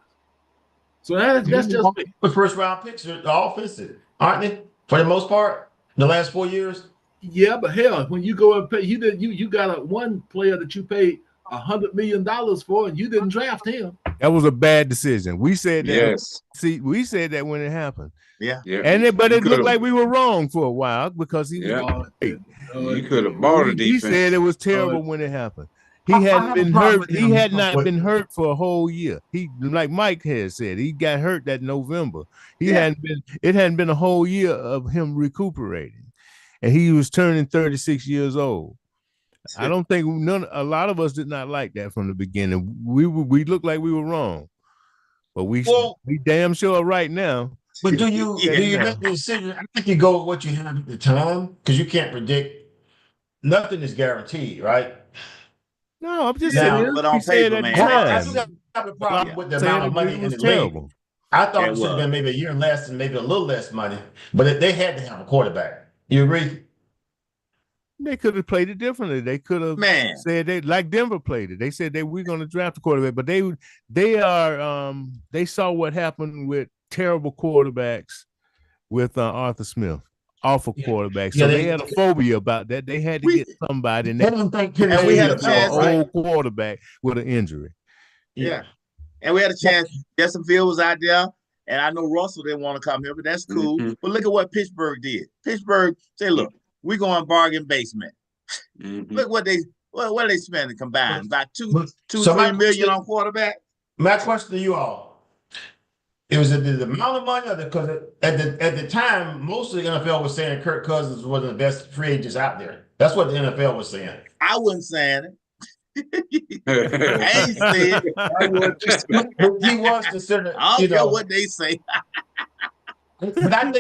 So that's just me. The first round picks are offensive, aren't they? For the most part, the last 4 years. Yeah, but hell, when you go and pay, you got one player that you paid $100 million for, and you didn't draft him. That was a bad decision. We said that. Yes. See, we said that when it happened. Yeah. But it looked like we were wrong for a while because he was you could have bought a defense. He said it was terrible when it happened. He hadn't been hurt. He had not been hurt for a whole year. He, like Mike had said, he got hurt that November. It hadn't been a whole year of him recuperating. And he was turning 36 years old. I don't think a lot of us did not like that from the beginning. We looked like we were wrong, but we damn sure are right now. But do you make the decision? I think you go with what you have at the time, because you can't predict. Nothing is guaranteed, right? No, I'm just saying. But on paper, man, I still have a problem with the amount of money in the league. I thought it should have been maybe a year less and maybe a little less money, but they had to have a quarterback. You agree? They could have played it differently. They could have said like Denver played it. They said we're going to draft a quarterback, but they saw what happened with terrible quarterbacks with Arthur Smith, awful quarterbacks. So they had a phobia about that. They had to get somebody, and we had a chance, old quarterback with an injury. Yeah, and we had a chance. Justin Fields was out there, and I know Russell didn't want to come here, but that's cool. Mm-hmm. But look at what Pittsburgh did. Pittsburgh said, "Look, we're going bargain basement." Mm-hmm. Look what are they spending combined? About $3 million on quarterback. My question to you all: it was the amount of money, because at the time, most of the NFL was saying Kirk Cousins was one of the best free agents out there. That's what the NFL was saying. I wasn't saying it. I ain't saying it. He was considered. I don't care what they say. But I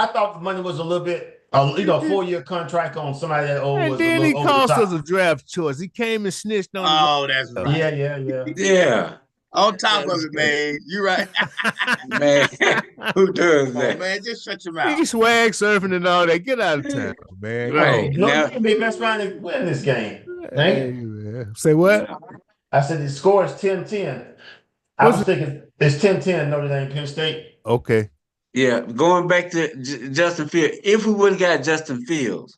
thought the money was a little bit. A 4-year contract on somebody that and then he cost us a draft choice. He came and snitched on. Oh, that's right. Yeah. On top of it, man. You're right. Man, who does that? Man, just shut your mouth. He swag surfing and all that. Get out of town, man. Right. Now, they best trying to win this game. Say what? I said the score is 10-10. I was thinking it's 10-10 Notre Dame, Penn State. Okay. Yeah, going back to Justin Fields, if we would have got Justin Fields,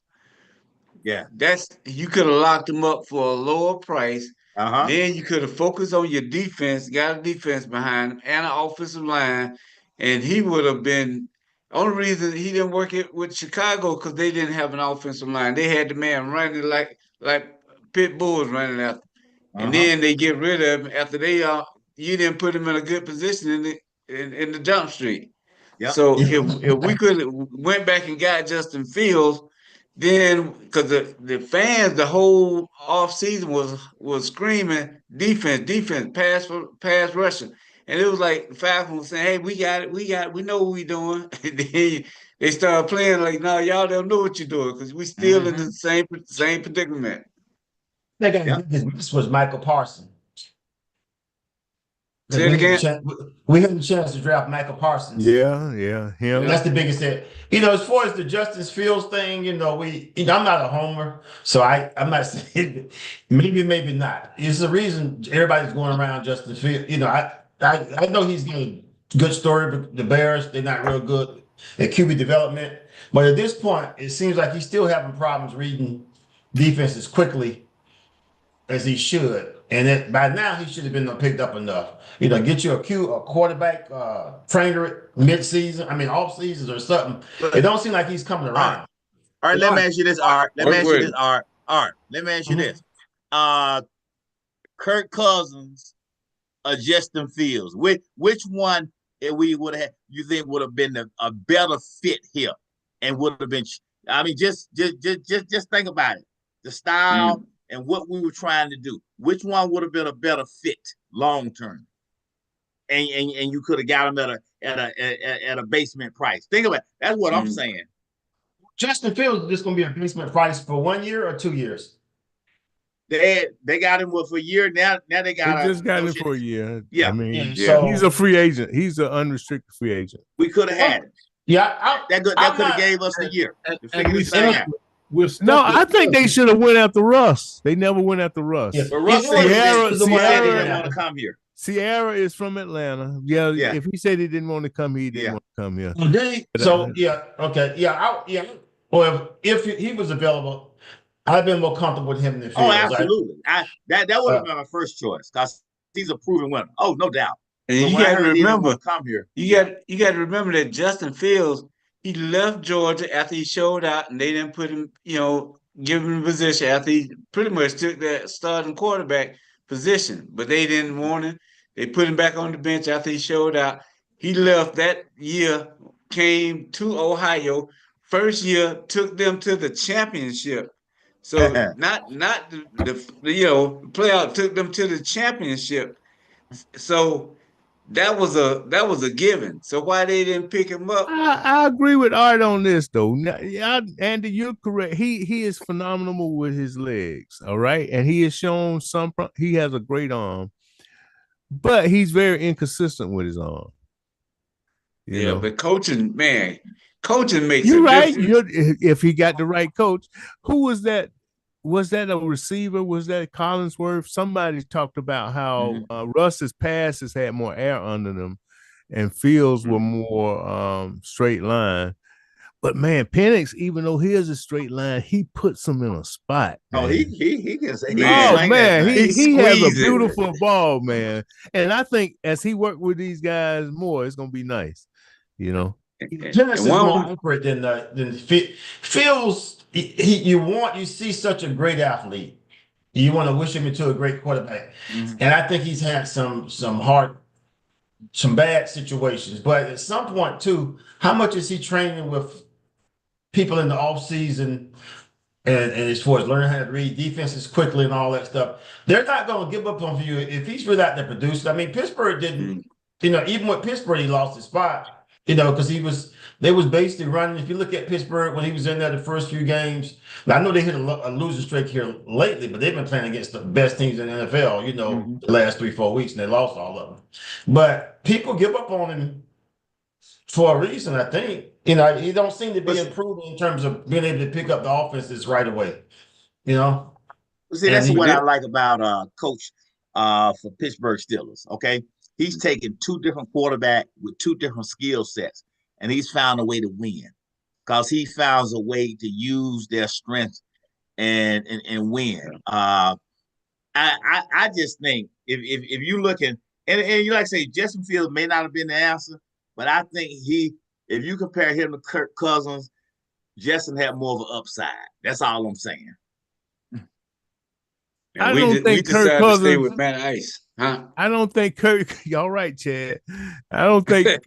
you could have locked him up for a lower price. Then you could have focused on your defense, got a defense behind him and an offensive line, and he would have been. Only reason he didn't work it with Chicago because they didn't have an offensive line. They had the man running like pit bulls running after, and then they get rid of him after you didn't put him in a good position in the jump street. Yep. So if we could have went back and got Justin Fields, then because the fans the whole offseason was screaming defense, pass rushing. And it was like the Falcons saying, "Hey, we got it, we know what we're doing." And then they started playing like, "No, y'all don't know what you're doing because we still in the same predicament." This was Michael Parsons. Say it again. We had a chance to draft Michael Parsons. Yeah, him. That's the biggest thing. As far as the Justice Fields thing, I'm not a homer, so I'm not saying maybe not. It's the reason everybody's going around Justin Fields. I know he's got a good story, but the Bears, they're not real good at QB development. But at this point, it seems like he's still having problems reading defenses quickly as he should. And by now, he should have been picked up enough. Get you a quarterback trainer mid-season, off seasons or something. It don't seem like he's coming around. All right, let me ask you this, Art. Let me ask you this. Kirk Cousins or Justin Fields? Which one we would have you think would have been a better fit here and would have been? Just think about it. The style and what we were trying to do. Which one would have been a better fit long term? And you could have got him at a basement price. Think about it. That's what I'm saying. Justin Fields is just going to be a basement price for 1 year or 2 years. They got him for a year. Now they just got him for a year. Yeah. So he's a free agent. He's an unrestricted free agent. We could have had him. Yeah, that could have gave us a year to figure this thing out. No, I think they should have went after Russ. They never went after Russ. Yeah, but Russ said he didn't want to come here. Sierra is from Atlanta. Yeah. If he said he didn't want to come, he didn't want to come here. Well, if he was available, I've been more comfortable with him in the field. Oh, absolutely. That would have been my first choice because he's a proven winner. Oh, no doubt. And you got to remember, come here. You got to remember that Justin Fields, he left Georgia after he showed out, and they didn't put him, give him a position after he pretty much took that starting quarterback position. But they didn't want him. They put him back on the bench after he showed out. He left that year, came to Ohio. First year, took them to the championship. So not the playoff, took them to the championship. So that was a given. So why they didn't pick him up? I agree with Art on this though. Andy, you're correct. He is phenomenal with his legs. All right, and he has shown he has a great arm, but he's very inconsistent with his arm. You know? But coaching makes you're right. If he got the right coach, who was that? Was that a receiver? Was that Collinsworth? Somebody talked about how Russ's passes had more air under them and Fields were more straight line. But man, Penix, even though he is a straight line, he puts him in a spot. Man. Oh, he can say, man, he has a beautiful ball, man. And I think as he worked with these guys more, it's gonna be nice, Genesis is more accurate than Fields. You see such a great athlete. You want to wish him into a great quarterback. And I think he's had some bad situations. But at some point, too, how much is he training with people in the offseason and as far as learning how to read defenses quickly and all that stuff? They're not going to give up on you if he's really out there producing. Pittsburgh didn't, even with Pittsburgh, he lost his spot. Because they was basically running. If you look at Pittsburgh when he was in there the first few games, I know they hit a losing streak here lately, but they've been playing against the best teams in the NFL, the last 3-4 weeks, and they lost all of them. But people give up on him for a reason, I think. He don't seem to be improving in terms of being able to pick up the offenses right away. See, that's what I like about Coach for Pittsburgh Steelers. Okay. He's taken two different quarterbacks with two different skill sets, and he's found a way to win because he found a way to use their strength and win. I just think if you looking and you like say Justin Fields may not have been the answer, but I think if you compare him to Kirk Cousins, Justin had more of an upside. That's all I'm saying. I don't think Kirk Cousins stay with Matt Ice. Huh? I don't think Kirk. Y'all right, Chad. I don't think.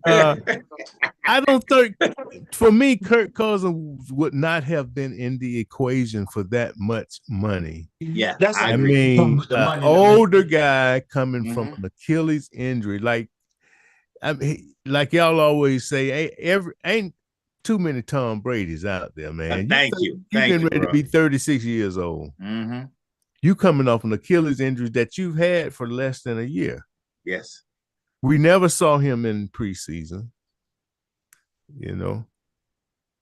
For me, Kirk Cousins would not have been in the equation for that much money. Yeah, older guy coming from an Achilles injury, like y'all always say, ain't too many Tom Brady's out there, man. Thank you. You're getting ready to be 36 years old. You coming off an Achilles injury that you've had for less than a year. Yes. We never saw him in preseason. You know,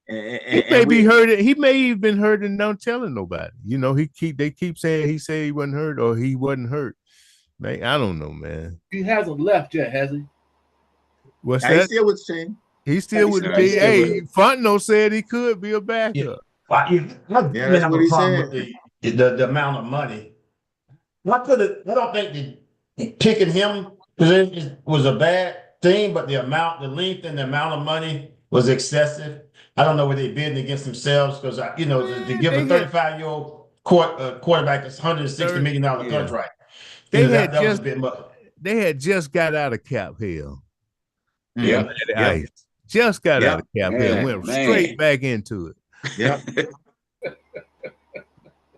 he may be hurt. He may have been hurt and not telling nobody. You know, they keep saying he said he wasn't hurt or he wasn't hurt. Man, I don't know, man. He hasn't left yet, has he? What's now, that? he's still with the team. He's still with the team. Hey, Fontenot said he could be a backup. Yeah. Well, That's what he said. With the amount of money. I don't think picking him was a bad thing, but the length and the amount of money was excessive. I don't know where they're bidding against themselves because to give a 35-year-old quarterback a $160 million contract. That was a bit much. They had just got out of cap hell. Yeah. Just got out of cap hell, went straight back into it. Yeah.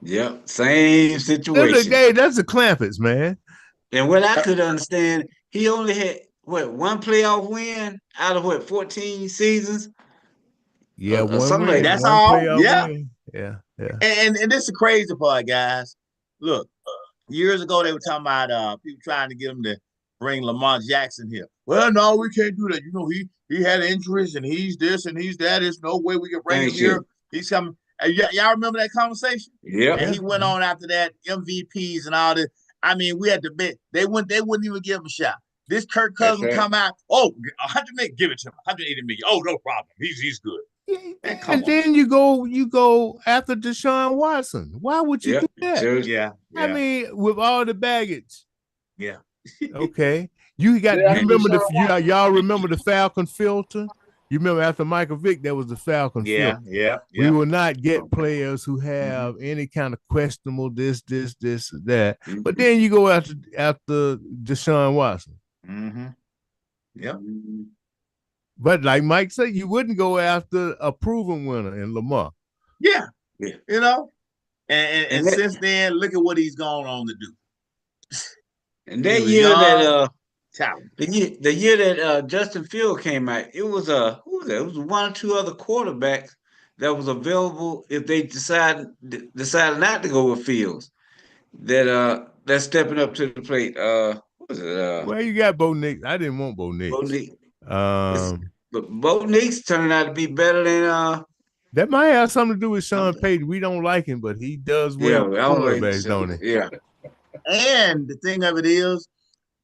Yep, same situation. That's the Clampets, man. And what I could understand, he only had one playoff win out of 14 seasons. Yeah, something like that's all. Yeah. Win. Yeah. And this is the crazy part, guys. Look, years ago they were talking about people trying to get him to bring Lamar Jackson here. Well, no, we can't do that. You know, he had injuries and he's this and he's that. There's no way we can bring him here. He's coming. Y'all remember that conversation? Yeah. And he went on after that, MVPs and all this. I mean, we had to bet. They wouldn't even give him a shot. This Kirk Cousins come out. Oh, 100 million, give it to him. 180 million. Oh, no problem. He's good. Man, and then you go after Deshaun Watson. Why would you do that? Yeah. I mean, with all the baggage. Yeah. Okay. Y'all remember the Falcon filter? You remember after Michael Vick, there was the Falcon filter. Yeah. We will not get players who have any kind of questionable this, that. But then you go after Deshaun Watson. Mm-hmm. Yep. But like Mike said, you wouldn't go after a proven winner in Lamar. Yeah. You know? And since then, look at what he's gone on to do. And that year the year that Justin Fields came out, it was who was that? It was one or two other quarterbacks that was available if they decided not to go with Fields. That's stepping up to the plate. What was it? Well, you got Bo Nix. I didn't want Bo Nix. But Bo Nix turned out to be better than that might have something to do with Sean Payton. We don't like him, but he does well with quarterbacks, don't he? Yeah. And the thing of it is,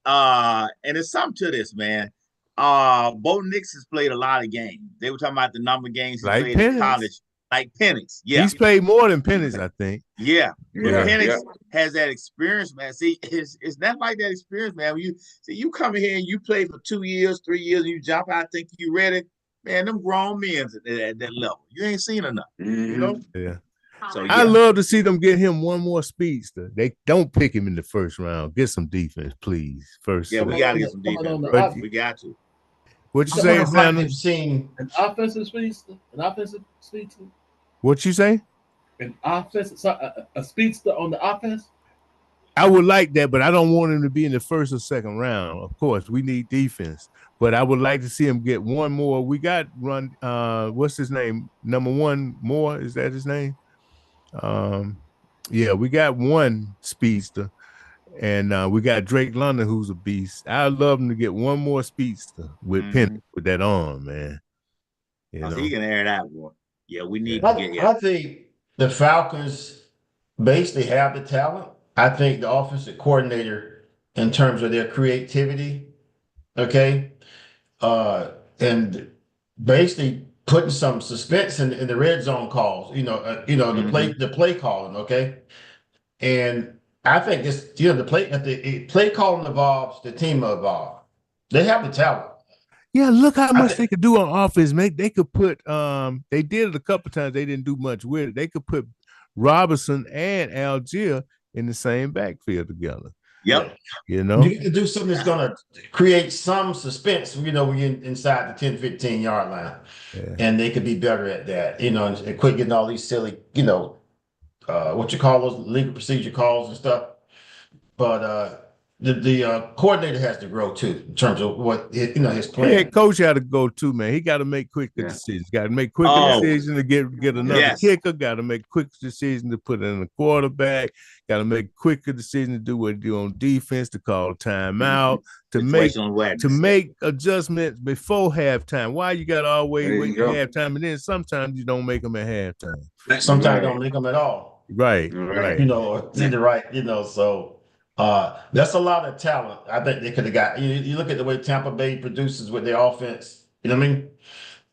and it's something to this, man. Bo Nix has played a lot of games. They were talking about the number of games he played in college. Like Penix. Yeah. He's played more than Penix, I think. Yeah. Penix has that experience, man. See, it's not like that experience, man. When you come in here and you play for 2 years, 3 years, and you jump out, think you ready. Man, them grown men at that level. You ain't seen enough. You know? Yeah. So I love to see them get him one more speedster. They don't pick him in the first round. Get some defense, please. First. Yeah, we gotta get some defense. We got to. What you say, Sanders? Seen an offensive speedster? What you say? An offensive, a speedster on the offense? I would like that, but I don't want him to be in the first or second round. Of course, we need defense, but I would like to see him get one more. We got what's his name? Number 1 Moore, is that his name? Yeah, we got one speedster, and we got Drake London, who's a beast. I'd love him to get one more speedster with Penn with that arm, man. He can air that one. Yeah, we need to get. I think the Falcons basically have the talent. I think the offensive coordinator, in terms of their creativity, and basically putting some suspense in the red zone calls. The play calling, and I think this, the play calling evolves, the team evolves. They have the talent. Yeah, look how much they could do on offense, mate. They could put they did it a couple times. They didn't do much with it. They could put Robinson and Algier in the same backfield together. Yep. You can do something that's going to create some suspense, when you're inside the 10-15 yard line. Yeah. And they could be better at that, and quit getting all these silly, what you call those legal procedure calls and stuff. But the coordinator has to grow too in terms of what his plan. Head coach got to go too, man. He got to make quicker decisions. Got to make quicker decisions to get another kicker. Got to make quick decisions to put in a quarterback. Got to make quicker decisions to do what he do on defense, to call timeout, to make adjustments before halftime. Why you got to always wait at halftime, and then sometimes you don't make them at halftime. Sometimes don't make them at all. Right. Either right. So that's a lot of talent. I think they could have got. You look at the way Tampa Bay produces with their offense. You know what I mean?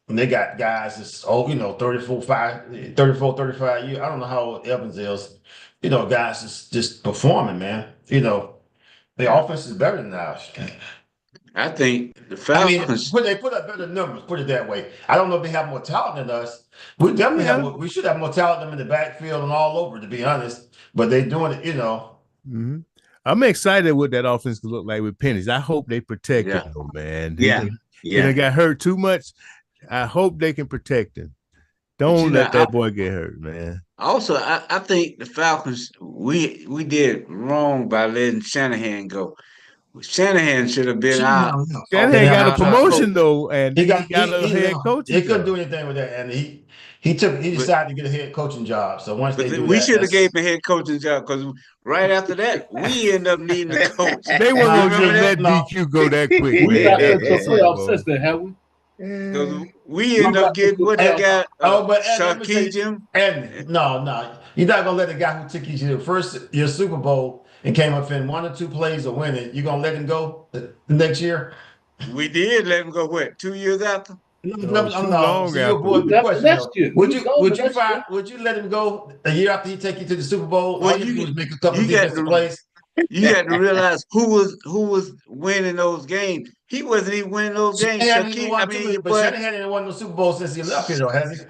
And they got guys that's 34, 35 years. I don't know how old Evans is. Guys that's just performing, man. The offense is better than ours. I think the Falcons. They put up better numbers. Put it that way. I don't know if they have more talent than us. We definitely we should have more talent than them in the backfield and all over, to be honest. But they're doing it, Mm-hmm. I'm excited what that offense could look like with Pennies. I hope they protect him, man. He got hurt too much. I hope they can protect him. Don't let that boy get hurt, man. Also, I think the Falcons, we did wrong by letting Shanahan go. Shanahan should have been out. Shanahan got a promotion though, and he got a head coach. He couldn't do anything with that, and he decided to get a head coaching job. So once we should have gave him a head coaching job, because right after that we end up needing a coach. They weren't gonna just let DQ go that quick. We got to the playoff system, have we? We end up getting what they got. Sarkisian. And no, you're not gonna let the guy who took you to your Super Bowl and came up in 1 or 2 plays of winning. You gonna let him go the next year? We did let him go. What, 2 years after? No. Would you let him go a year after he take you to the Super Bowl? Well, all you do is make a couple of defensive plays. You got to realize who was winning those games. He wasn't even winning those games. But Shanahan didn't win the Super Bowl since he left here, though, has he?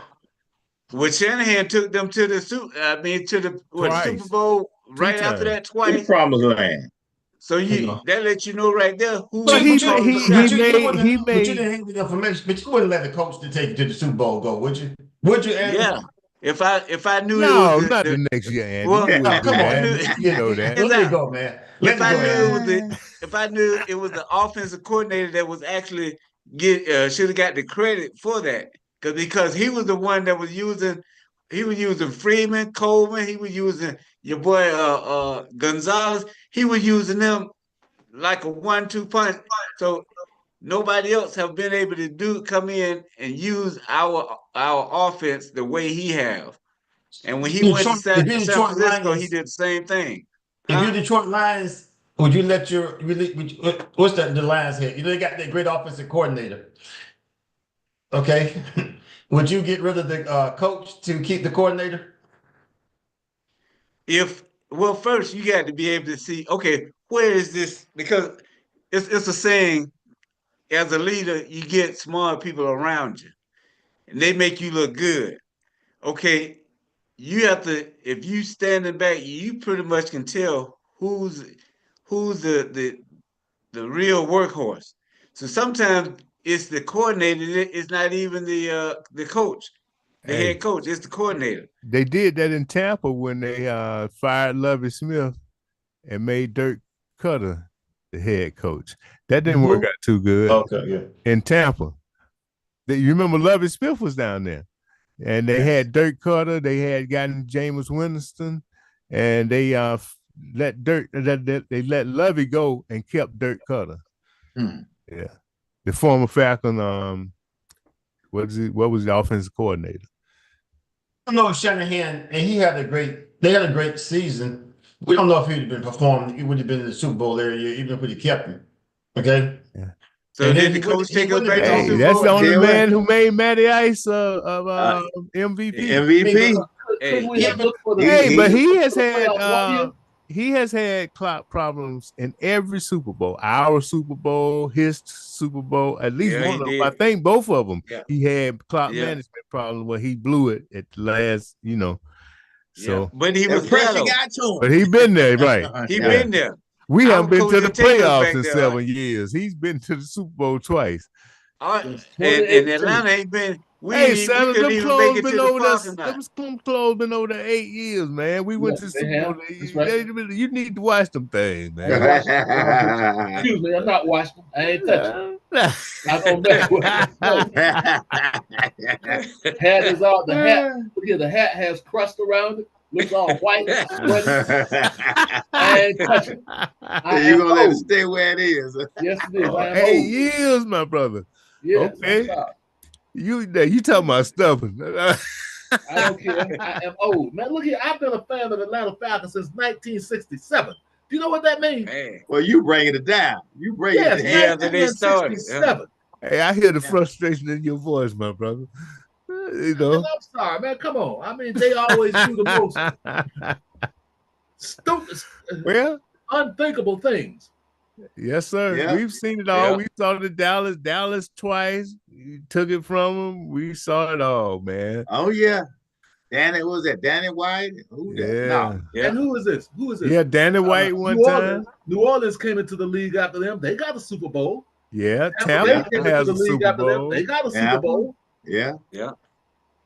Well, Shanahan took them to the Super Bowl right after that twice. In Promised Land. So that lets you know right there who. But you didn't hang with information, but you wouldn't let the coach to take you to the Super Bowl go, would you? Would you? Andy? Yeah. If I knew not the next year, Andy. Well, come on, you know that. Let it go, man. If I knew it was the offensive coordinator that was actually should have got the credit for that, because he was the one that was using. He was using Freeman, Coleman. He was using your boy Gonzalez. He was using them like a 1-2 punch. So nobody else have been able to come in and use our offense the way he have. And when he went to San Francisco, he did the same thing. If you're Detroit Lions, would you let what's the Lions head? They got that great offensive coordinator. Okay. Would you get rid of the coach to keep the coordinator? First you got to be able to see, okay, where is this? Because it's a saying, as a leader, you get smart people around you, and they make you look good. Okay, you have to. If you standing back, you pretty much can tell who's the real workhorse. So sometimes it's the coordinator. It's not even the coach, the head coach. It's the coordinator. They did that in Tampa when they fired Lovie Smith and made Dirk Cutter the head coach. That didn't work out too good. Okay, yeah. In Tampa, you remember Lovie Smith was down there, and they had Dirk Cutter. They had gotten Jameis Winston, and they let Lovie go and kept Dirk Cutter. Yeah. The former Falcon, what was the offensive coordinator? I don't know if Shanahan, and they had a great season. We don't know if he'd have been performing, he would have been in the Super Bowl area, even if we kept him. Okay? Yeah. So did the coach take us back to the Super Bowl? That's the only man who made Matty Ice MVP. MVP. But he has had clock problems in every Super Bowl. Our Super Bowl, his Super Bowl, at least one of them. I think both of them. Yeah. He had clock management problems where he blew it at the last, So, but he was there. But he been there, right? He been there. We haven't been to the playoffs in 7 years. He's been to the Super Bowl twice. And Atlanta ain't been. Hey, Santa, we couldn't them even make clothes it to been the over there. parking lot. Them clothes been over there 8 years, man. We went Yes, to the they Super Bowl. have. That's right. You need to watch them things, I ain't man. watched them. Excuse me, I'm not watching them. I ain't touching them. I don't mess with them. No. Hat is all the hat. Look here, the hat has crust around it. Looks all white, sweaty. I ain't touching it. I You're am gonna let it old. stay where it is. Yes, it is. Oh, I am 8 old. years, my brother. Yes, Okay. I'm sorry. You talking about stuffing. I don't care. I am old. Man, look here. I've been a fan of the Atlanta Falcons since 1967. Do you know what that means? Man. Well, you bringing it down. You bring Yes, it Yeah, down. that they started. 1967. Hey, I hear the Yeah. frustration in your voice, my brother. You Man, know. I'm sorry, man. Come on. I mean, they always do the most stupid, Well, unthinkable things. yes, sir. Yeah. We've seen it all. Yeah. We saw the Dallas twice. You took it from them. We saw it all, man. Oh yeah. Danny, what was that? Danny White? Who that? Yeah. No. Yeah. And who is this? Who is this? Yeah, Danny White one New time. Orleans. New Orleans came into the league after them. They got a Super Bowl. Yeah, Tampa Bay Tampa came into has the a league Super after them. Bowl. They got a Super Tampa. Bowl. Yeah. Yeah.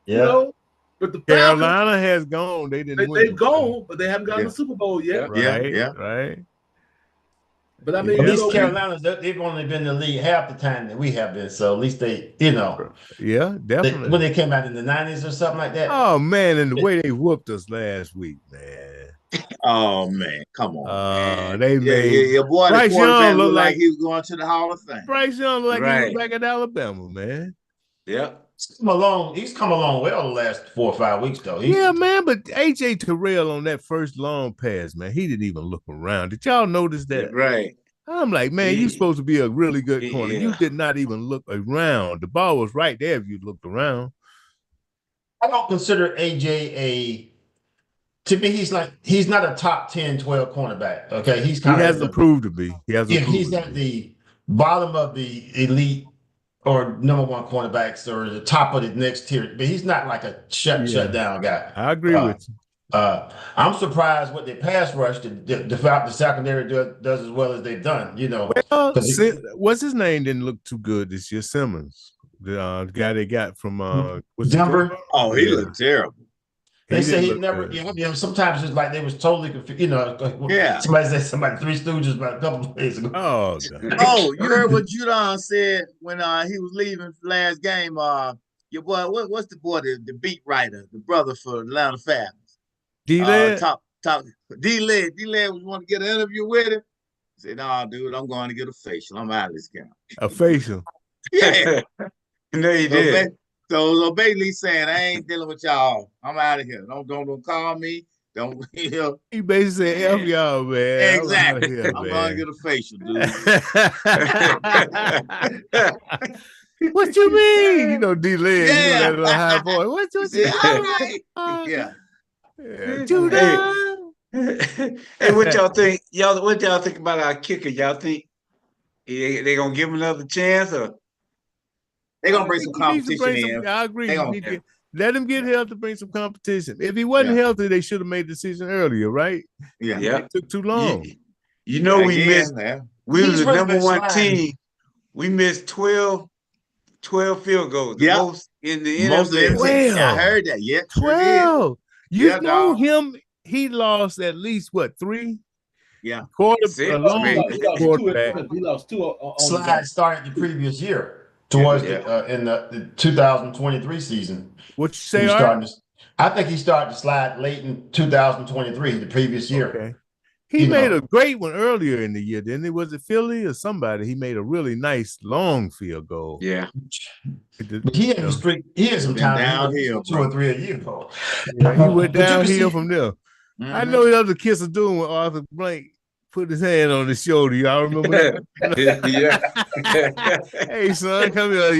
You know, but the Falcons, Carolina has gone. They didn't win. they've gone, but they haven't gotten Yeah. the Super Bowl yet. Yeah. Right, Yeah. right. But I mean, Yeah. At you least know, Carolina's they've only been in the league half the time that we have been. So at least they, Yeah, definitely. when they came out in the 90s or something like that. Oh man, and the way they whooped us last week, man. Oh man, come on. Man. They made your boy, Bryce the quarterback, Young look looked like like he was going to the Hall of Fame. Bryce Young looked like he Right. was back at Alabama, man. Yeah. He's come along well the last 4 or 5 weeks though. Yeah, man, but AJ Terrell on that first long pass, man, he didn't even look around. Did y'all notice that? Right. I'm like, man, you're supposed to be a really good corner. Yeah. You did not even look around. The ball was right there if you looked around. I don't consider AJ to me, he's not a top 10, 12 cornerback. Okay. He's He kind of hasn't proved to be. he's at the bottom of the elite or number one cornerbacks or the top of the next tier, but he's not like a shut down guy. I agree with you. I'm surprised what their pass rush, the secondary does as well as they've done, Well, what's his name didn't look too good this year? Simmons, the guy they got from Denver. Oh, he looked terrible. They say he look never, good. sometimes it's like they was totally confused. Yeah. Somebody said Three Stooges about a couple of days ago. Oh, God. Oh, you heard what Judon said when he was leaving last game. Your boy, what's the boy, the beat writer, the brother for Atlanta Falcons? D-Led? Top D-Led. D-Led was want to get an interview with him. He said, "No, dude, I'm going to get a facial. I'm out of this game." A facial. Yeah. No, you did. So basically saying, I ain't dealing with y'all. I'm out of here. Don't call me. Don't He basically said, F y'all, man. Exactly. Here, I'm man. going to get a facial, dude. What you mean? D-Led, Yeah. that little high voice. What you Said, all mean? right. Yeah. Judon. Hey, what y'all think? What y'all think about our kicker? Y'all think they gonna give him another chance, or They're going to bring some competition in. I agree. They Let him get healthy to bring some competition. If he wasn't healthy, they should have made the decision earlier, right? Yeah. It took too long. We missed. We was the really number been one sliding. team. We missed 12 field goals. The Yep. most in the Most of NFL. them. Yeah, I heard that. Yeah. 12. Yeah, dog. him, he lost at least, what, 3? Yeah. Six, A long maybe. quarterback. He lost two on Slide started the previous year towards in the 2023 season. What you say, I think he started to slide late in 2023, the previous year. Okay. He made a great one earlier in the year, didn't he? Was it Philly or somebody? He made a really nice long field goal. Yeah. But he had a streak. He had some Been time downhill, 2 or 3 a year ago. Yeah, he went But you can downhill see- from there. Mhm. I know the other kiss of doom when Arthur Blank put his hand on his shoulder. Y'all remember that? Hey, son, come here,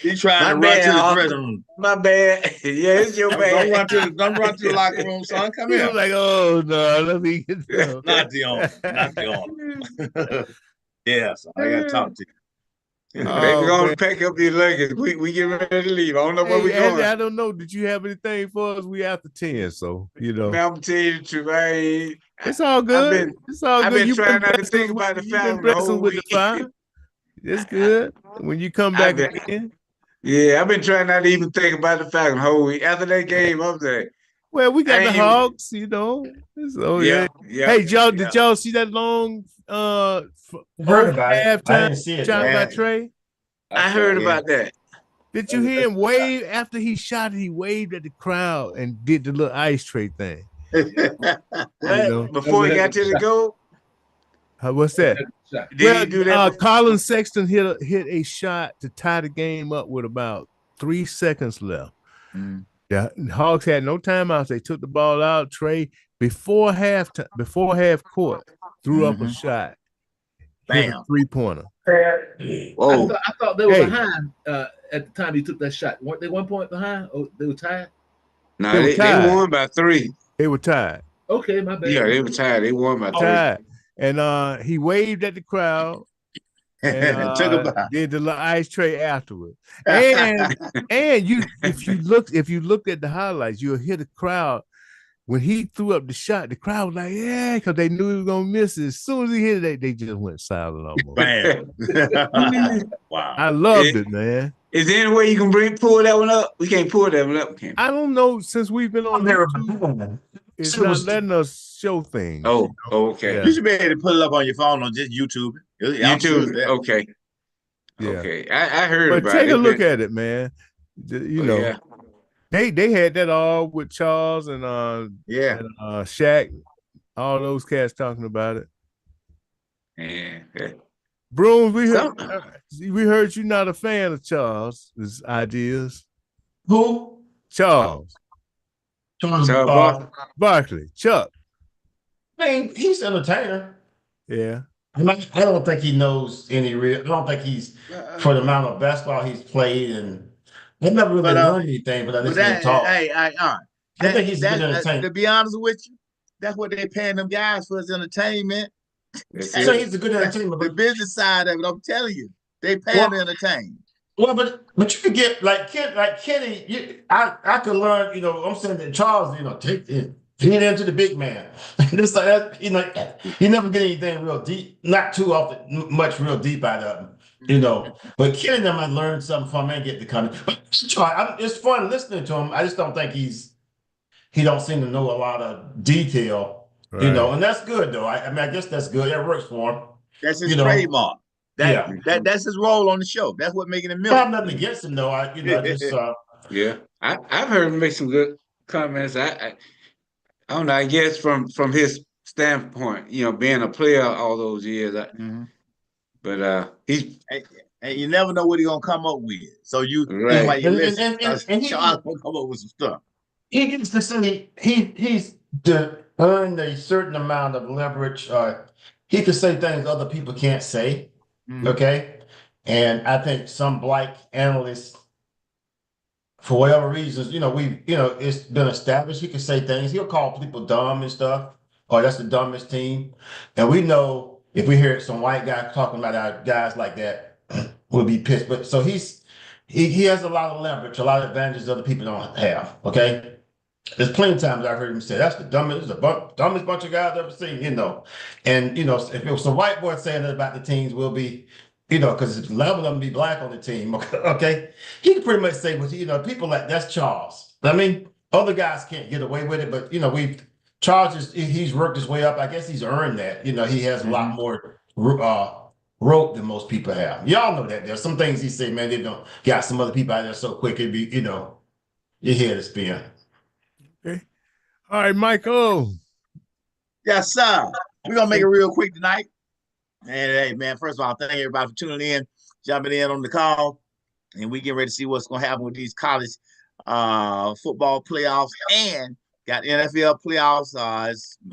He trying to My run bad, to the Arthur. dressing room. My bad. Yeah, it's your Don't bad. run to the locker room, son. Come He here. was like, oh, no, let me get down. Not the owner. Not the owner. Yes, I got to talk to you. Baby, Oh, gonna man. pack up your luggage. We get ready to leave. I don't know where Hey, we Andy, going. I don't know. Did you have anything for us? We after 10, so Man, I'm gonna tell you the truth. It's all good. It's all I've good. been You've trying not to blessing think with- about the you've been family the blessing whole with week. the fire. It's good. When you come I've back been- again, Yeah, I've been trying not to even think about the Falcons whole week. After that game, I was like, Well, we I got the ain't even. Hogs, you know. So yeah. Yeah, yeah, Hey, Joe, yeah. did y'all see that long Heard over about it. I halftime didn't see it shot though. by Yeah, Trey? I heard yeah. about that. Did you hear him wave after he shot it? He waved at the crowd and did the little ice tray thing. You know, Before he got to the goal, what's that? did Well, he do that? Colin Sexton hit a shot to tie the game up with about 3 seconds left. Mm. The Hawks had no timeouts. They took the ball out. Trey before half court threw up a shot, hit a Bam. 3-pointer. Whoa. I thought they were behind at the time he took that shot. Weren't they 1 point behind? Oh, they were tied. No, They were they tied. won by 3. They were tied. Okay, my bad. Yeah, they were tied. They won by 3. Tied. And he waved at the crowd and Took a bow. did the little ice tray afterwards. And if you looked at the highlights, you'll hear the crowd. When he threw up the shot, the crowd was like, yeah, because they knew he was going to miss it. As soon as he hit it, they just went silent almost. Bam. Wow. I loved it, man. Is there any way you can pull that one up? We can't pull that one up. Can we? I don't know, since we've been on Never YouTube, it's So not was- letting us show things. Oh, okay. Yeah. You should be able to pull it up on your phone or just YouTube. I'm sure YouTube. that- Okay. Yeah. Okay. I heard But about take it. a look at it, man. You know, Yeah. they had that all with Charles and Yeah. Shaq, all those cats talking about it. Yeah. Brooms, So- we heard you're not a fan of Charles' ideas. Who? Charles Charles Barkley, Chuck. I mean, he's an entertainer. Yeah. I don't think he knows any real. I don't think he's for the amount of basketball he's played, and he never really learned anything. But I just been taught. Hey, all right. I think he's a good entertainer. To be honest with you, that's what they're paying them guys for, is entertainment. So he's a good entertainer. The But, business side of it, I'm telling you, they pay him to entertain. well, but you could get like Kenny. I could learn. You know, I'm saying that Charles. You know, feed into the big man. Just like that. You know, he never get anything real deep. Not too often, much real deep out of him. You know, but Kenny and them I learned something from and get the comment. But it's fun listening to him. I just don't think he don't seem to know a lot of detail. Right. You know, and that's good though. I mean, I guess that's good. That works for him. That's his You know, trademark. Yeah. That's his role on the show. That's what making him I have milk. nothing against him though. I just Yeah. I've heard him make some good comments. I don't know. I guess from his standpoint, you know, being a player all those years, but he's And you never know what he's gonna come up with. So you Right. like you And- listen. and he- Charles gonna come up with some stuff. he gets to say he's earned a certain amount of leverage. He can say things other people can't say. Okay, and I think some black analysts, for whatever reasons, you know, it's been established. He can say things. He'll call people dumb and stuff. Or that's the dumbest team. And we know if we hear some white guy talking about our guys like that, we'll be pissed. But so he has a lot of leverage, a lot of advantages other people don't have. Okay. There's plenty of times I've heard him say that's the dumbest bunch of guys I've ever seen, you know. And you know, if it was some white boy saying that about the teams, we'll be, you know, because 11 of them be black on the team. Okay, he can pretty much say, well, you know, people like that's Charles. I mean, other guys can't get away with it, but you know, Charles he's worked his way up. I guess he's earned that. You know, he has a lot more rope than most people have. Y'all know that. There's some things he say, man, they don't got some other people out there so quick it'd be, you know, your head is spin. Okay. All right, Michael. Yes, sir. We're gonna make it real quick tonight. And hey, man, first of all, thank everybody for tuning in, jumping in on the call. And we get ready to see what's gonna happen with these college football playoffs and got NFL playoffs.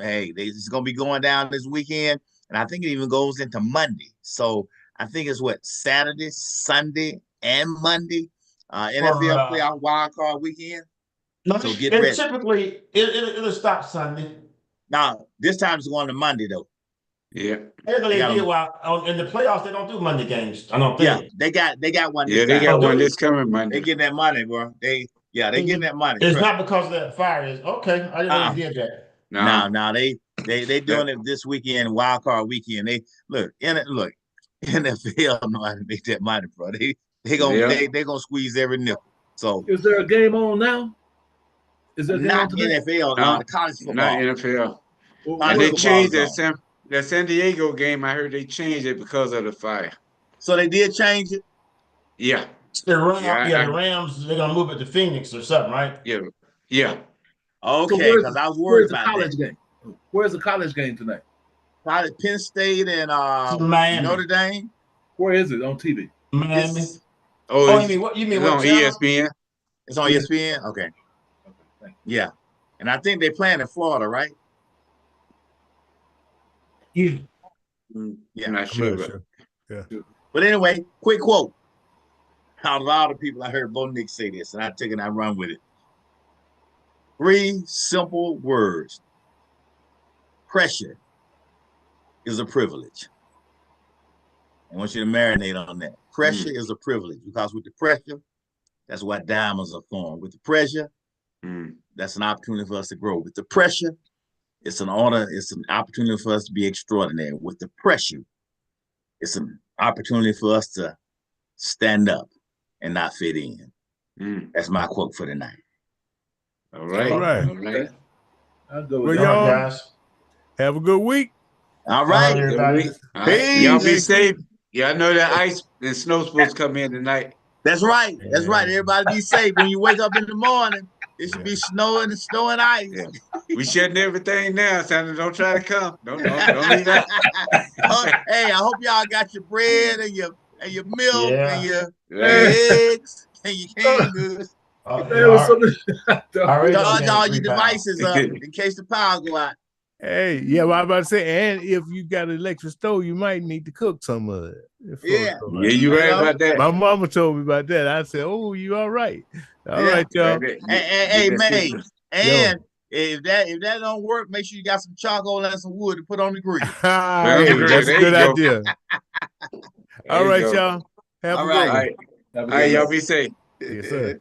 It's gonna be going down this weekend, and I think it even goes into Monday. So I think it's Saturday, Sunday, and Monday. NFL playoff wild card weekend. No, So get ready. Typically, it'll stop Sunday. Now, this time it's going to Monday, though. yeah. In the playoffs, they don't do Monday games. I don't think. Yeah, they got one. Yeah, this they time. got one this coming Monday. They getting that money, bro. They getting that money. It's not because of that fire. Is okay. I didn't know you did that. No, they doing it this weekend, wild card weekend. NFL know how to make that money, bro. They gonna squeeze every nickel. So Is there a game on now? Is there a game on not today? NFL, No, the college not football. NFL. Well, And College they football changed is on. that San Diego game. I heard they changed it because of the fire. So they did change it. Yeah, The Rams, yeah, the Rams, they're gonna move it to Phoenix or something, right? yeah. so Okay, because I was worried where's the about college that. game? Where's the college game tonight? Probably Penn State and Miami. Notre Dame. Where is it on TV? Miami. It's, Oh, you mean what? You mean It's what on channel? ESPN. it's on ESPN. Okay, Okay, thank yeah, and I think they're playing in Florida, right? Yeah. Yeah. I'm not I'm sure, not but sure. Yeah. But anyway, quick quote. Out of all the people, I heard Bo Nick say this, and I took it and I run with it. 3 simple words. Pressure is a privilege. I want you to marinate on that. Pressure is a privilege because with the pressure, that's why diamonds are formed. With the pressure, that's an opportunity for us to grow. With the pressure, it's an honor, it's an opportunity for us to be extraordinary. With the pressure, it's an opportunity for us to stand up and not fit in. That's my quote for tonight. All right. All right. All right. I'll go Well, with All that. right, y'all guys. have a good week. All right. Everybody. All right. Peace. Y'all be Next safe. week. Yeah, I know that ice and snow supposed to come in tonight. That's right. That's right. Yeah. Everybody be safe. When you wake up in the morning, it should be snowing and ice. Yeah. We shutting everything down, Santa. Don't try to come. Don't leave out. Hey, I hope y'all got your bread and your milk and your eggs and your canned goods. There was something. Charge all your devices up in case the power go out. Hey, yeah, well, I was about to say, and if you got an electric stove, you might need to cook some of it. Yeah. Yeah, you right about that. My mama told me about that. I said, "Oh, you all right? All right, y'all." Hey, man, and if that don't work, make sure you got some charcoal and some wood to put on the grill. Hey, that's a good idea. All right, y'all. Have a good one. All right, y'all be safe. Yes, sir.